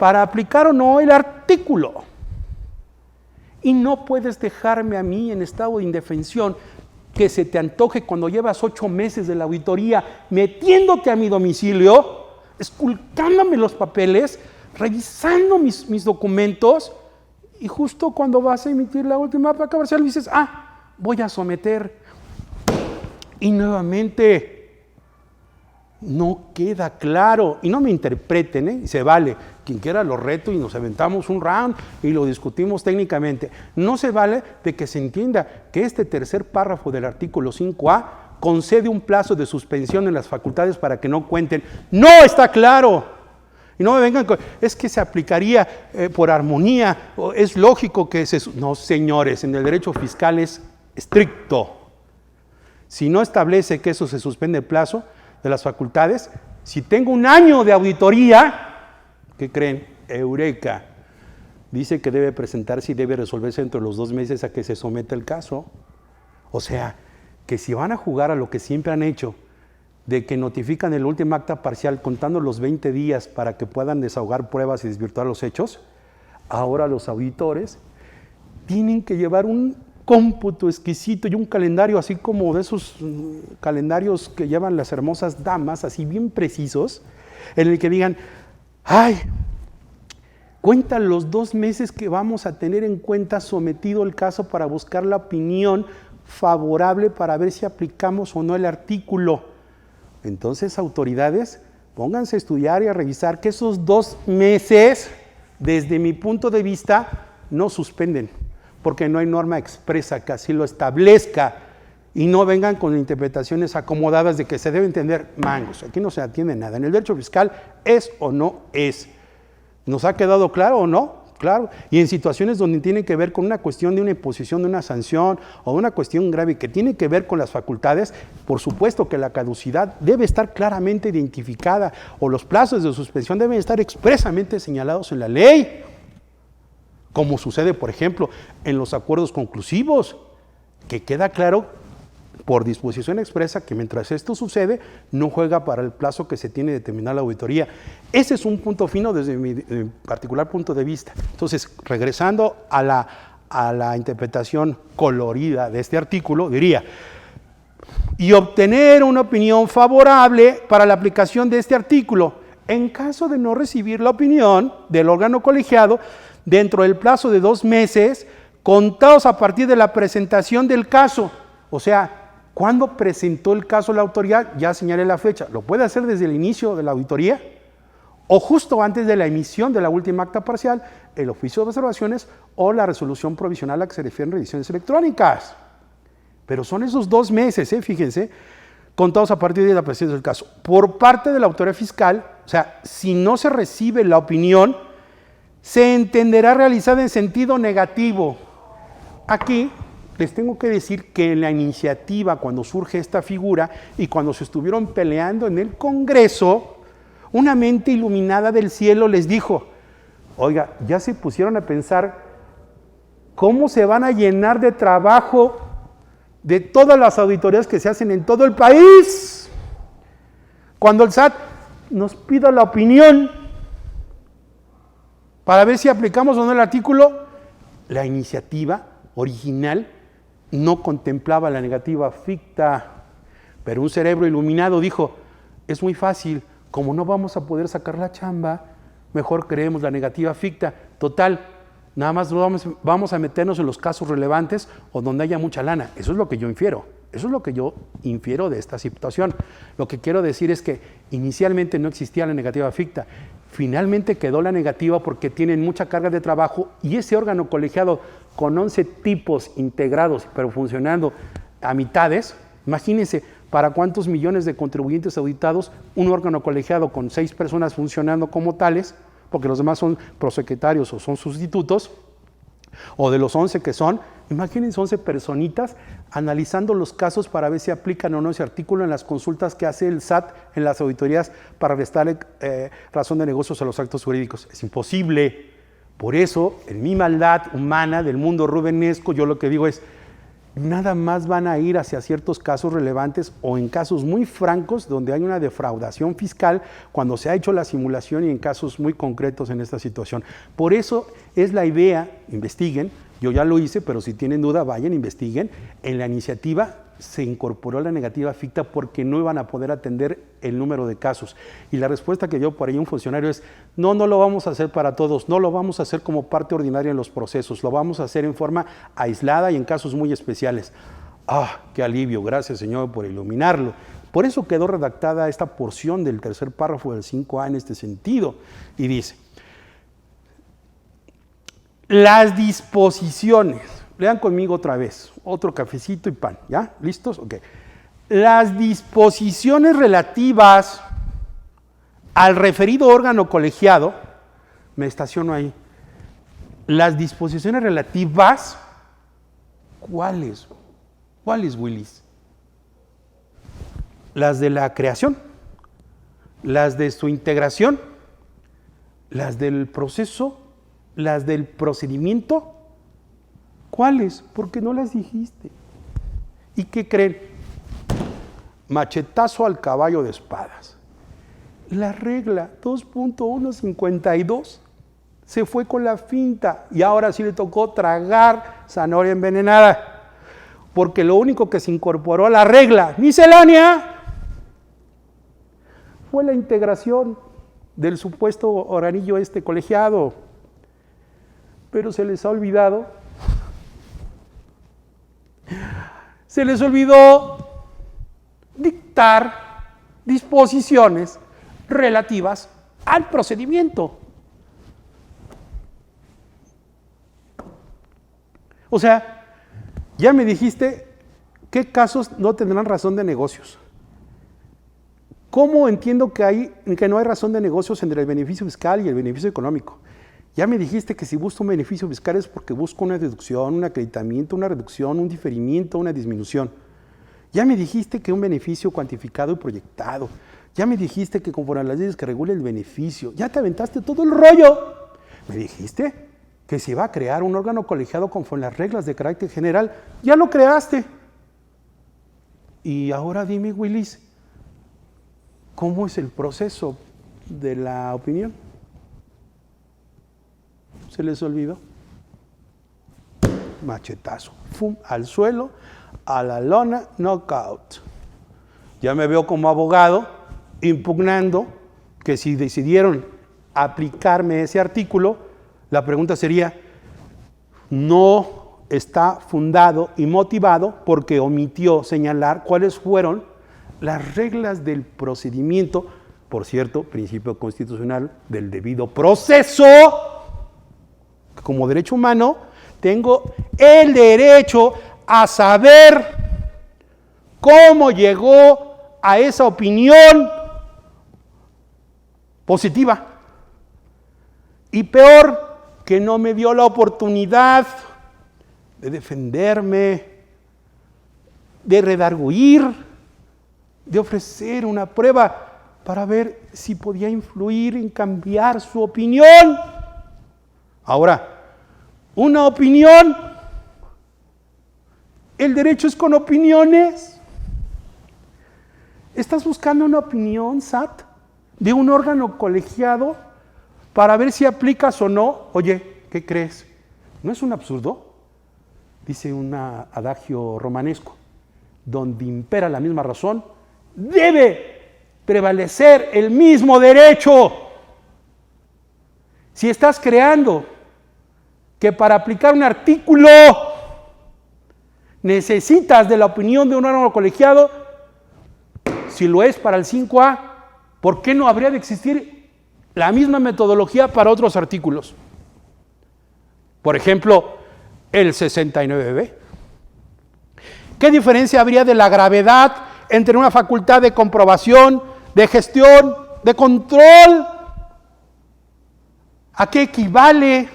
para aplicar o no el artículo. Y no puedes dejarme a mí en estado de indefensión que se te antoje cuando llevas 8 meses de la auditoría metiéndote a mi domicilio, esculcándome los papeles, revisando mis documentos, y justo cuando vas a emitir la última placa parcial dices, voy a someter. Y nuevamente no queda claro. Y no me interpreten, y se vale. Quien quiera lo reto y nos aventamos un round y lo discutimos técnicamente. No se vale de que se entienda que este tercer párrafo del artículo 5A concede un plazo de suspensión en las facultades para que no cuenten. ¡No está claro! Y no me vengan con, es que se aplicaría por armonía, es lógico que se... No, señores, en el derecho fiscal es estricto. Si no establece que eso se suspende el plazo de las facultades, si tengo un año de auditoría, ¿qué creen? Eureka. Dice que debe presentarse y debe resolverse entre los 2 meses a que se someta el caso. O sea, que si van a jugar a lo que siempre han hecho, de que notifican el último acta parcial contando los 20 días para que puedan desahogar pruebas y desvirtuar los hechos, ahora los auditores tienen que llevar un cómputo exquisito y un calendario así como de esos calendarios que llevan las hermosas damas, así bien precisos, en el que digan, cuentan los 2 meses que vamos a tener en cuenta sometido el caso para buscar la opinión favorable para ver si aplicamos o no el artículo. Entonces, autoridades, pónganse a estudiar y a revisar que esos 2 meses, desde mi punto de vista, no suspenden, porque no hay norma expresa que así lo establezca, y no vengan con interpretaciones acomodadas de que se debe entender mangos. Aquí no se atiende nada. En el derecho fiscal es o no es. ¿Nos ha quedado claro o no? Claro. Y en situaciones donde tiene que ver con una cuestión de una imposición de una sanción o una cuestión grave que tiene que ver con las facultades, por supuesto que la caducidad debe estar claramente identificada o los plazos de suspensión deben estar expresamente señalados en la ley, como sucede, por ejemplo, en los acuerdos conclusivos, que queda claro por disposición expresa que mientras esto sucede, no juega para el plazo que se tiene de terminar la auditoría. Ese es un punto fino desde mi particular punto de vista. Entonces, regresando a la interpretación colorida de este artículo, diría, y obtener una opinión favorable para la aplicación de este artículo. En caso de no recibir la opinión del órgano colegiado, dentro del plazo de 2 meses, contados a partir de la presentación del caso. O sea, ¿cuándo presentó el caso la autoridad? Ya señalé la fecha. Lo puede hacer desde el inicio de la auditoría o justo antes de la emisión de la última acta parcial, el oficio de observaciones o la resolución provisional a que se refieren revisiones electrónicas. Pero son esos 2 meses, fíjense, contados a partir de la presentación del caso. Por parte de la autoridad fiscal, o sea, si no se recibe la opinión, se entenderá realizada en sentido negativo. Aquí les tengo que decir que en la iniciativa, cuando surge esta figura y cuando se estuvieron peleando en el Congreso, una mente iluminada del cielo les dijo, oiga, ya se pusieron a pensar cómo se van a llenar de trabajo de todas las auditorías que se hacen en todo el país. Cuando el SAT nos pida la opinión para ver si aplicamos o no el artículo, la iniciativa original no contemplaba la negativa ficta, pero un cerebro iluminado dijo, es muy fácil, como no vamos a poder sacar la chamba, mejor creemos la negativa ficta. Total, nada más vamos a meternos en los casos relevantes o donde haya mucha lana. Eso es lo que yo infiero. Eso es lo que yo infiero de esta situación. Lo que quiero decir es que inicialmente no existía la negativa ficta. Finalmente quedó la negativa porque tienen mucha carga de trabajo y ese órgano colegiado con 11 tipos integrados, pero funcionando a mitades, imagínense para cuántos millones de contribuyentes auditados un órgano colegiado con 6 personas funcionando como tales, porque los demás son prosecretarios o son sustitutos, o de los 11 que son, imagínense 11 personitas analizando los casos para ver si aplican o no ese artículo en las consultas que hace el SAT en las auditorías para restar razón de negocios a los actos jurídicos. Es imposible. Por eso, en mi maldad humana del mundo rubenesco, yo lo que digo es, nada más van a ir hacia ciertos casos relevantes o en casos muy francos donde hay una defraudación fiscal cuando se ha hecho la simulación y en casos muy concretos en esta situación. Por eso es la idea, investiguen, yo ya lo hice, pero si tienen duda vayan, investiguen. En la iniciativa se incorporó la negativa ficta porque no iban a poder atender el número de casos. Y la respuesta que dio por ahí un funcionario es, no lo vamos a hacer para todos, no lo vamos a hacer como parte ordinaria en los procesos, lo vamos a hacer en forma aislada y en casos muy especiales. ¡Ah, qué alivio! Gracias, Señor, por iluminarlo. Por eso quedó redactada esta porción del tercer párrafo del 5A en este sentido. Y dice, las disposiciones, lean conmigo otra vez, otro cafecito y pan, ¿ya? ¿Listos? Ok. Las disposiciones relativas al referido órgano colegiado, me estaciono ahí, las disposiciones relativas, ¿cuáles? ¿Cuáles, Willis? Las de la creación, las de su integración, las del proceso, las del procedimiento. ¿Cuáles? Porque no las dijiste. ¿Y qué creen? Machetazo al caballo de espadas. La regla 2.152 se fue con la finta y ahora sí le tocó tragar zanahoria envenenada. Porque lo único que se incorporó a la regla miscelánea fue la integración del supuesto organillo colegiado. Pero se les ha olvidado. Se les olvidó dictar disposiciones relativas al procedimiento. O sea, ya me dijiste qué casos no tendrán razón de negocios. ¿Cómo entiendo que no hay razón de negocios entre el beneficio fiscal y el beneficio económico? Ya me dijiste que si busco un beneficio fiscal es porque busco una deducción, un acreditamiento, una reducción, un diferimiento, una disminución. Ya me dijiste que un beneficio cuantificado y proyectado. Ya me dijiste que conforme a las leyes que regula el beneficio. Ya te aventaste todo el rollo. Me dijiste que se iba a crear un órgano colegiado conforme a las reglas de carácter general. Ya lo creaste. Y ahora dime, Willis, ¿cómo es el proceso de la opinión? ¿Se les olvidó? Machetazo, ¡fum! Al suelo, a la lona, knockout. Ya me veo como abogado impugnando que si decidieron aplicarme ese artículo, la pregunta sería, no está fundado y motivado porque omitió señalar cuáles fueron las reglas del procedimiento, por cierto, principio constitucional del debido proceso. Como derecho humano, tengo el derecho a saber cómo llegó a esa opinión positiva. Y peor, que no me dio la oportunidad de defenderme, de redarguir, de ofrecer una prueba para ver si podía influir en cambiar su opinión. Ahora, una opinión, el derecho es con opiniones. ¿Estás buscando una opinión, SAT, de un órgano colegiado para ver si aplicas o no? Oye, ¿qué crees? ¿No es un absurdo? Dice un adagio romanesco, donde impera la misma razón, debe prevalecer el mismo derecho. Si estás creando que para aplicar un artículo necesitas de la opinión de un órgano colegiado, si lo es para el 5A, ¿por qué no habría de existir la misma metodología para otros artículos? Por ejemplo, el 69B. ¿Qué diferencia habría de la gravedad entre una facultad de comprobación, de gestión, de control? ¿A qué equivale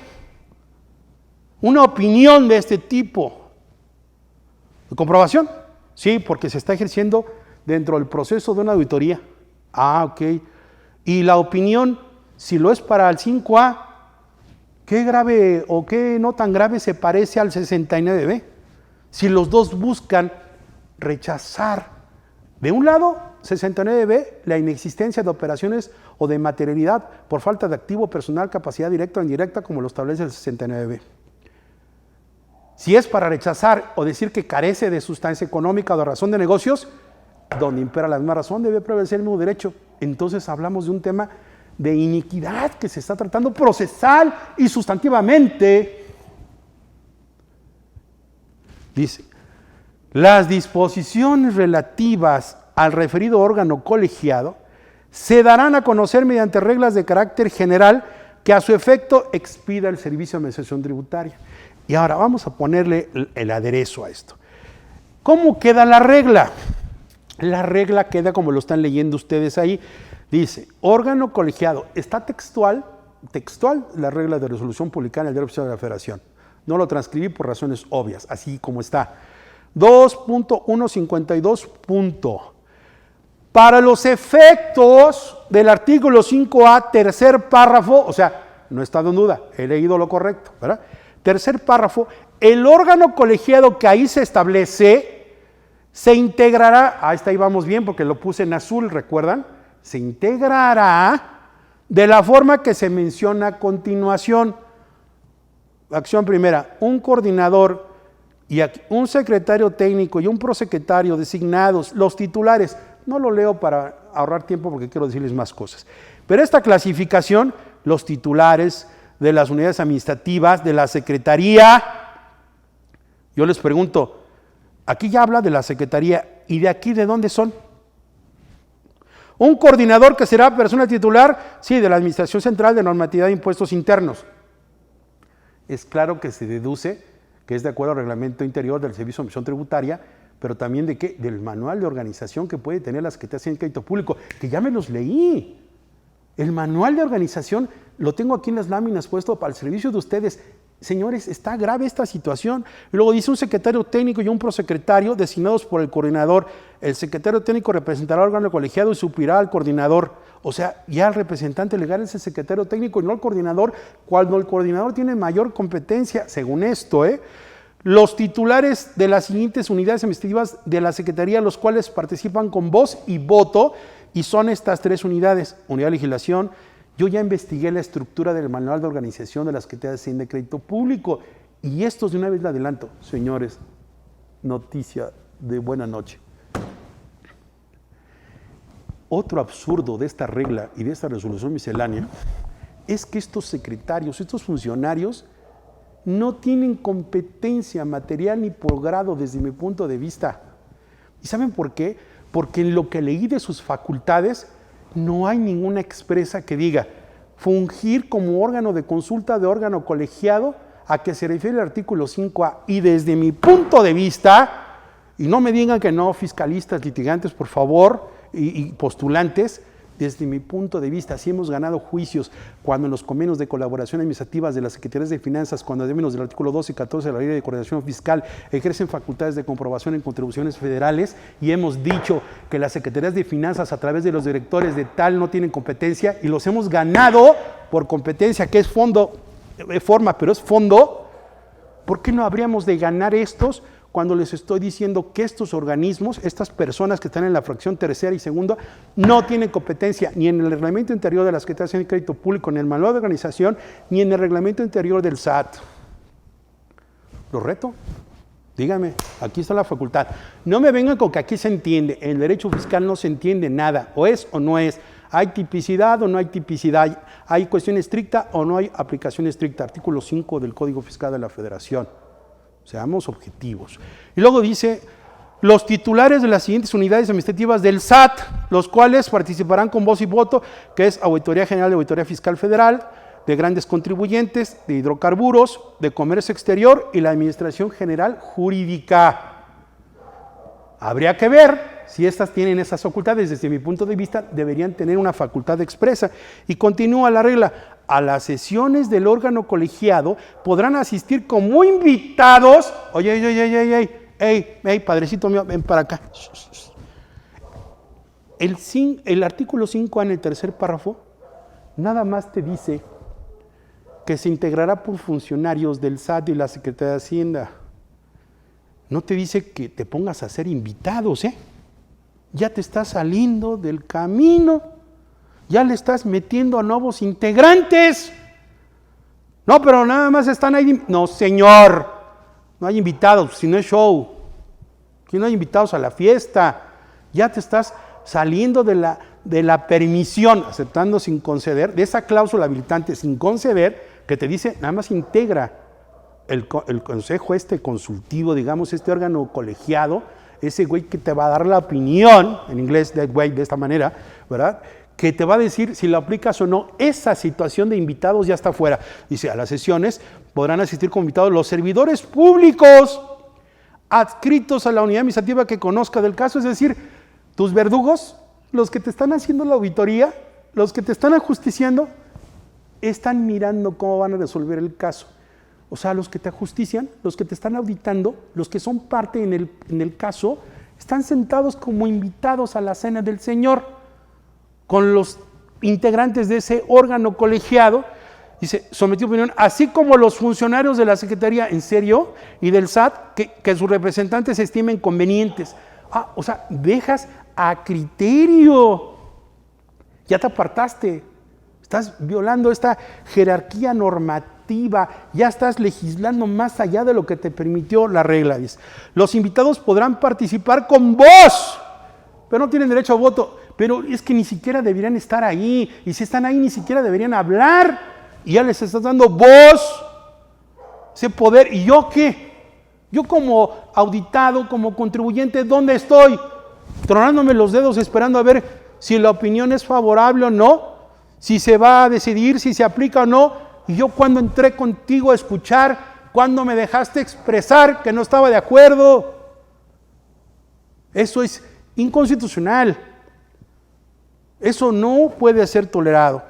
una opinión de este tipo? ¿De comprobación? Sí, porque se está ejerciendo dentro del proceso de una auditoría. Ok. Y la opinión, si lo es para el 5A, ¿qué grave o qué no tan grave se parece al 69B? Si los dos buscan rechazar, de un lado, 69b, la inexistencia de operaciones o de materialidad por falta de activo personal, capacidad directa o indirecta, como lo establece el 69b. Si es para rechazar o decir que carece de sustancia económica o de razón de negocios, donde impera la misma razón, debe prevalecer el mismo derecho. Entonces hablamos de un tema de iniquidad que se está tratando procesal y sustantivamente. Dice, las disposiciones relativas al referido órgano colegiado se darán a conocer mediante reglas de carácter general que a su efecto expida el Servicio de Administración Tributaria. Y ahora vamos a ponerle el aderezo a esto. ¿Cómo queda la regla? La regla queda como lo están leyendo ustedes ahí. Dice, órgano colegiado. Está textual la regla de resolución publicada en el Diario Oficial de la Federación. No lo transcribí por razones obvias, así como está. 2.152. Para los efectos del artículo 5A, tercer párrafo, o sea, no he estado en duda, he leído lo correcto, ¿verdad? Tercer párrafo, el órgano colegiado que ahí se establece se integrará, ahí vamos bien porque lo puse en azul, ¿recuerdan? Se integrará de la forma que se menciona a continuación. Acción primera, un coordinador y un secretario técnico y un prosecretario designados, los titulares. No lo leo para ahorrar tiempo porque quiero decirles más cosas. Pero esta clasificación, los titulares de las unidades administrativas, de la secretaría, yo les pregunto, aquí ya habla de la secretaría, ¿y de aquí de dónde son? Un coordinador que será persona titular, sí, de la Administración Central de Normatividad de Impuestos Internos. Es claro que se deduce que es de acuerdo al reglamento interior del Servicio de Administración Tributaria, pero también de qué, del manual de organización que puede tener la Secretaría de Hacienda y Crédito Público, que ya me los leí. El manual de organización lo tengo aquí en las láminas puesto para el servicio de ustedes. Señores, está grave esta situación. Luego dice un secretario técnico y un prosecretario designados por el coordinador. El secretario técnico representará al órgano colegiado y suplirá al coordinador. O sea, ya el representante legal es el secretario técnico y no el coordinador, cuando el coordinador tiene mayor competencia, según esto, Los titulares de las siguientes unidades administrativas de la Secretaría, los cuales participan con voz y voto, y son estas tres unidades: unidad de legislación. Yo ya investigué la estructura del manual de organización de la Secretaría de Hacienda y Crédito Público, y estos de una vez le adelanto, señores, noticia de buena noche. Otro absurdo de esta regla y de esta resolución miscelánea es que estos secretarios, estos funcionarios, no tienen competencia material ni por grado desde mi punto de vista. ¿Y saben por qué? Porque en lo que leí de sus facultades no hay ninguna expresa que diga fungir como órgano de consulta de órgano colegiado a que se refiere el artículo 5A. Y desde mi punto de vista, y no me digan que no, fiscalistas, litigantes, por favor, y postulantes, desde mi punto de vista, sí hemos ganado juicios cuando en los convenios de colaboración administrativas de las Secretarías de Finanzas, cuando en términos del artículo 12 y 14 de la Ley de Coordinación Fiscal ejercen facultades de comprobación en contribuciones federales, y hemos dicho que las Secretarías de Finanzas a través de los directores de tal no tienen competencia, y los hemos ganado por competencia, que es fondo, forma, pero es fondo. ¿Por qué no habríamos de ganar estos cuando les estoy diciendo que estos organismos, estas personas que están en la fracción tercera y segunda, no tienen competencia ni en el reglamento interior de la Secretaría de Hacienda y Crédito Público, ni en el manual de organización, ni en el reglamento interior del SAT? Los reto. Díganme, aquí está la facultad. No me vengan con que aquí se entiende. En el derecho fiscal no se entiende nada. O es o no es. ¿Hay tipicidad o no hay tipicidad? ¿Hay cuestión estricta o no hay aplicación estricta? Artículo 5 del Código Fiscal de la Federación. Seamos objetivos. Y luego dice, los titulares de las siguientes unidades administrativas del SAT, los cuales participarán con voz y voto, que es Auditoría General de Auditoría Fiscal Federal, de grandes contribuyentes, de hidrocarburos, de comercio exterior y la Administración General Jurídica. Habría que ver si estas tienen esas facultades. Desde mi punto de vista, deberían tener una facultad expresa. Y continúa la regla. A las sesiones del órgano colegiado podrán asistir como invitados. Oye, padrecito mío, ven para acá. El artículo 5A en el tercer párrafo nada más te dice que se integrará por funcionarios del SAT y la Secretaría de Hacienda. no te dice que te pongas a ser invitados, ¿eh? Ya te estás saliendo del camino, ya le estás metiendo a nuevos integrantes. No, pero nada más están ahí. No, señor, no hay invitados, si no es show. Aquí no hay invitados a la fiesta. Ya te estás saliendo de la permisión, aceptando sin conceder, de esa cláusula habilitante sin conceder, que te dice, nada más integra el consejo consultivo, digamos, este órgano colegiado, ese güey que te va a dar la opinión, en inglés, that way, de esta manera, ¿verdad?, que te va a decir si lo aplicas o no. Esa situación de invitados ya está fuera. Dice, a las sesiones podrán asistir como invitados los servidores públicos adscritos a la unidad administrativa que conozca del caso, es decir, tus verdugos, los que te están haciendo la auditoría, los que te están ajusticiando, están mirando cómo van a resolver el caso. O sea, los que te ajustician, los que te están auditando, los que son parte en el caso, están sentados como invitados a la cena del Señor, con los integrantes de ese órgano colegiado. Dice, sometido a opinión, así como los funcionarios de la Secretaría, ¿en serio? Y del SAT, que sus representantes se estimen convenientes. O sea, dejas a criterio. Ya te apartaste. Estás violando esta jerarquía normativa. Ya estás legislando más allá de lo que te permitió la regla. Dice, los invitados podrán participar con voz, pero no tienen derecho a voto. Pero es que ni siquiera deberían estar ahí. Y si están ahí, ni siquiera deberían hablar. Y ya les estás dando voz, ese poder. ¿Y yo qué? Yo como auditado, como contribuyente, ¿dónde estoy? Tronándome los dedos esperando a ver si la opinión es favorable o no, si se va a decidir, si se aplica o no. Y yo cuando entré contigo a escuchar, cuando me dejaste expresar que no estaba de acuerdo. Eso es inconstitucional. Eso no puede ser tolerado.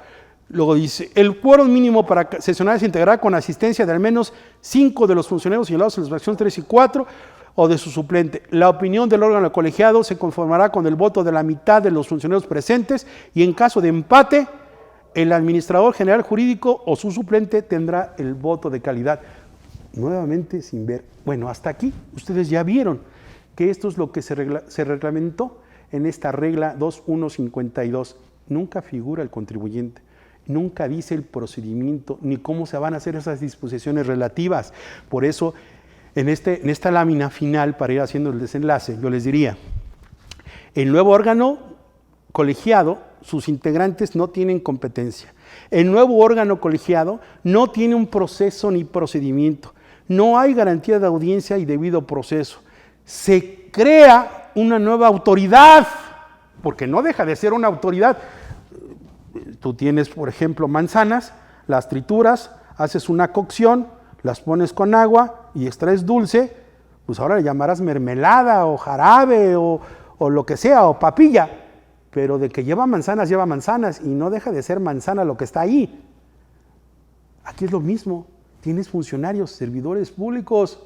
Luego dice, el quórum mínimo para sesionar se integrará con asistencia de al menos 5 de los funcionarios señalados en las fracciones 3 y 4 o de su suplente. La opinión del órgano colegiado se conformará con el voto de la mitad de los funcionarios presentes y en caso de empate, el administrador general jurídico o su suplente tendrá el voto de calidad. Nuevamente sin ver. Bueno, hasta aquí ustedes ya vieron que esto es lo que se reglamentó en esta regla 2152. Nunca figura el contribuyente. Nunca dice el procedimiento ni cómo se van a hacer esas disposiciones relativas. Por eso, en esta lámina final, para ir haciendo el desenlace, yo les diría, el nuevo órgano colegiado, sus integrantes no tienen competencia. El nuevo órgano colegiado no tiene un proceso ni procedimiento. No hay garantía de audiencia y debido proceso. Se crea una nueva autoridad, porque no deja de ser una autoridad. Tú tienes, por ejemplo, manzanas, las trituras, haces una cocción, las pones con agua y extraes dulce, pues ahora le llamarás mermelada o jarabe o lo que sea, o papilla, pero de que lleva manzanas y no deja de ser manzana lo que está ahí. Aquí es lo mismo, tienes funcionarios, servidores públicos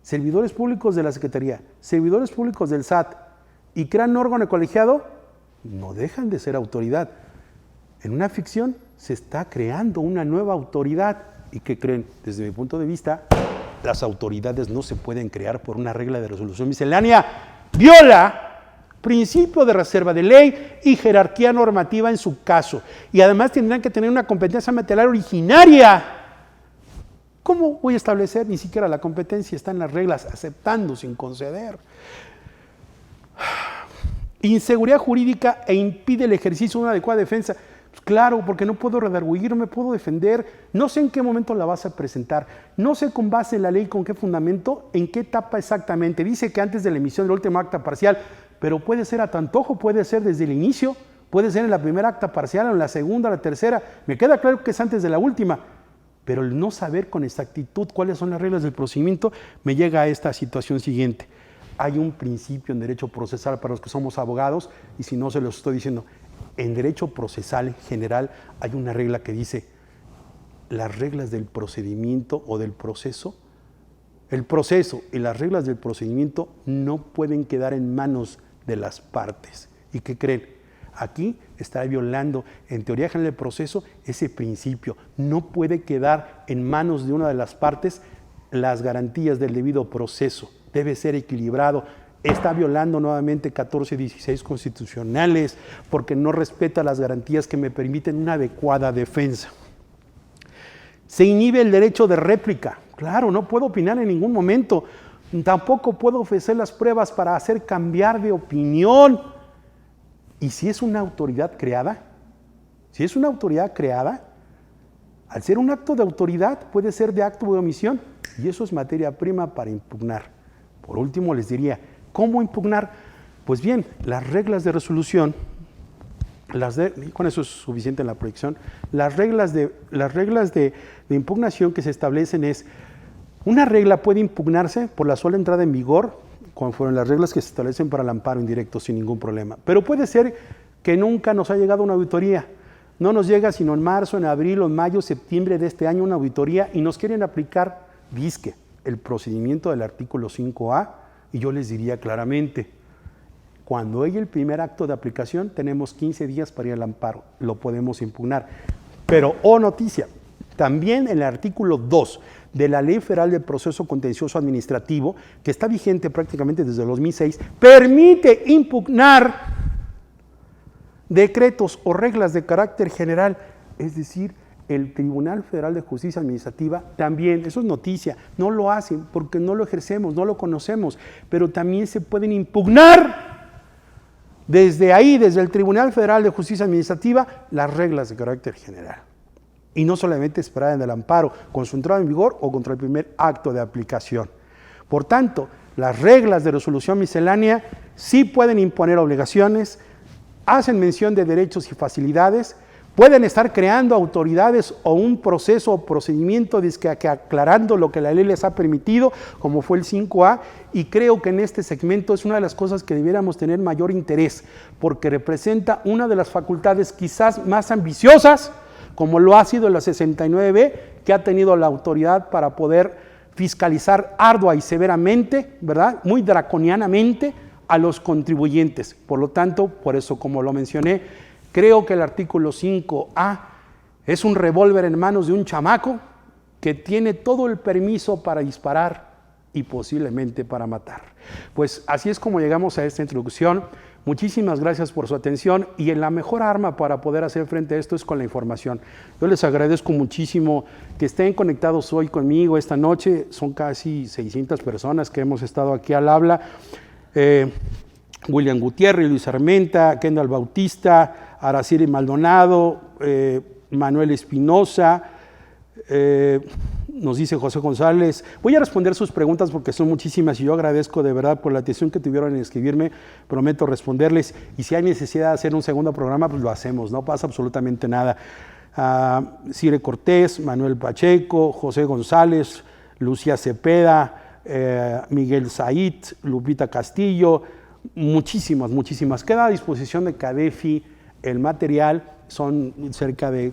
de la Secretaría, servidores públicos del SAT, y crean un órgano colegiado, no dejan de ser autoridad. En una ficción se está creando una nueva autoridad. ¿Y qué creen? Desde mi punto de vista, las autoridades no se pueden crear por una regla de resolución miscelánea. Viola principio de reserva de ley y jerarquía normativa en su caso. Y además tendrán que tener una competencia material originaria. ¿Cómo voy a establecer? Ni siquiera la competencia está en las reglas, aceptando sin conceder. Inseguridad jurídica e impide el ejercicio de una adecuada defensa. Pues claro, porque no puedo redarguir, no me puedo defender, no sé en qué momento la vas a presentar, no sé con base en la ley, con qué fundamento, en qué etapa exactamente. Dice que antes de la emisión del último acta parcial, pero puede ser a tu antojo, puede ser desde el inicio, puede ser en la primera acta parcial, en la segunda, la tercera. Me queda claro que es antes de la última, pero el no saber con exactitud cuáles son las reglas del procedimiento me llega a esta situación siguiente. Hay un principio en derecho procesal para los que somos abogados, y si no se los estoy diciendo, en derecho procesal general hay una regla que dice las reglas del procedimiento o del proceso, el proceso y las reglas del procedimiento no pueden quedar en manos de las partes. ¿Y qué creen? Aquí está violando, en teoría general del proceso, ese principio. No puede quedar en manos de una de las partes las garantías del debido proceso, debe ser equilibrado. Está violando nuevamente 14 y 16 constitucionales porque no respeta las garantías que me permiten una adecuada defensa. Se inhibe el derecho de réplica. Claro, no puedo opinar en ningún momento. Tampoco puedo ofrecer las pruebas para hacer cambiar de opinión. ¿Y si es una autoridad creada? Si es una autoridad creada, al ser un acto de autoridad puede ser de acto de omisión y eso es materia prima para impugnar. Por último les diría, ¿cómo impugnar? Pues bien, las reglas de resolución, con eso es suficiente en la proyección, las reglas de impugnación que se establecen es, una regla puede impugnarse por la sola entrada en vigor, conforme las reglas que se establecen para el amparo indirecto sin ningún problema. Pero puede ser que nunca nos ha llegado una auditoría, no nos llega sino en marzo, en abril o en mayo, septiembre de este año una auditoría y nos quieren aplicar, dizque, el procedimiento del artículo 5A, y yo les diría claramente, cuando hay el primer acto de aplicación, tenemos 15 días para ir al amparo, lo podemos impugnar. Pero, noticia, también el artículo 2 de la Ley Federal del Proceso Contencioso Administrativo, que está vigente prácticamente desde el 2006, permite impugnar decretos o reglas de carácter general, es decir, el Tribunal Federal de Justicia Administrativa también, eso es noticia, no lo hacen porque no lo ejercemos, no lo conocemos, pero también se pueden impugnar desde ahí, desde el Tribunal Federal de Justicia Administrativa, las reglas de carácter general. Y no solamente esperar en el amparo, con su entrada en vigor o contra el primer acto de aplicación. Por tanto, las reglas de resolución miscelánea sí pueden imponer obligaciones, hacen mención de derechos y facilidades, pueden estar creando autoridades o un proceso o procedimiento que aclarando lo que la ley les ha permitido, como fue el 5A, y creo que en este segmento es una de las cosas que debiéramos tener mayor interés, porque representa una de las facultades quizás más ambiciosas, como lo ha sido la 69B, que ha tenido la autoridad para poder fiscalizar ardua y severamente, ¿verdad?, muy draconianamente, a los contribuyentes. Por lo tanto, por eso, como lo mencioné, creo que el artículo 5A es un revólver en manos de un chamaco que tiene todo el permiso para disparar y posiblemente para matar. Pues así es como llegamos a esta introducción. Muchísimas gracias por su atención y la mejor arma para poder hacer frente a esto es con la información. Yo les agradezco muchísimo que estén conectados hoy conmigo esta noche. Son casi 600 personas que hemos estado aquí al habla. William Gutiérrez, Luis Armenta, Kendall Bautista, Araceli Maldonado, Manuel Espinosa, nos dice José González. Voy a responder sus preguntas porque son muchísimas y yo agradezco de verdad por la atención que tuvieron en escribirme, prometo responderles y si hay necesidad de hacer un segundo programa, pues lo hacemos, no pasa absolutamente nada. Cire Cortés, Manuel Pacheco, José González, Lucía Cepeda, Miguel Said, Lupita Castillo, muchísimas. Queda a disposición de CADEFI el material, son cerca de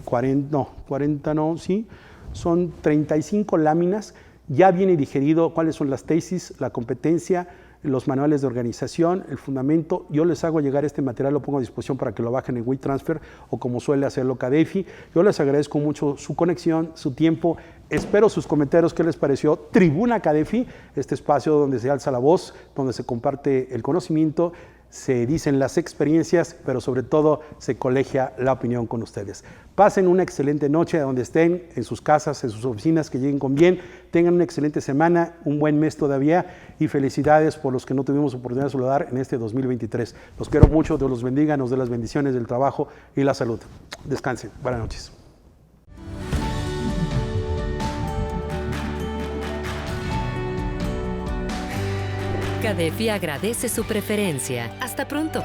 35 láminas, ya viene digerido cuáles son las tesis, la competencia, los manuales de organización, el fundamento. Yo les hago llegar este material, lo pongo a disposición para que lo bajen en WeTransfer o como suele hacerlo CADEFI. Yo les agradezco mucho su conexión, su tiempo. Espero sus comentarios. ¿Qué les pareció Tribuna CADEFI? Este espacio donde se alza la voz, donde se comparte el conocimiento, se dicen las experiencias, pero sobre todo se colegia la opinión con ustedes. Pasen una excelente noche donde estén, en sus casas, en sus oficinas, que lleguen con bien, tengan una excelente semana, un buen mes todavía y felicidades por los que no tuvimos oportunidad de saludar en este 2023. Los quiero mucho, Dios los bendiga, nos dé las bendiciones del trabajo y la salud. Descansen, buenas noches. CADEFI agradece su preferencia. Hasta pronto.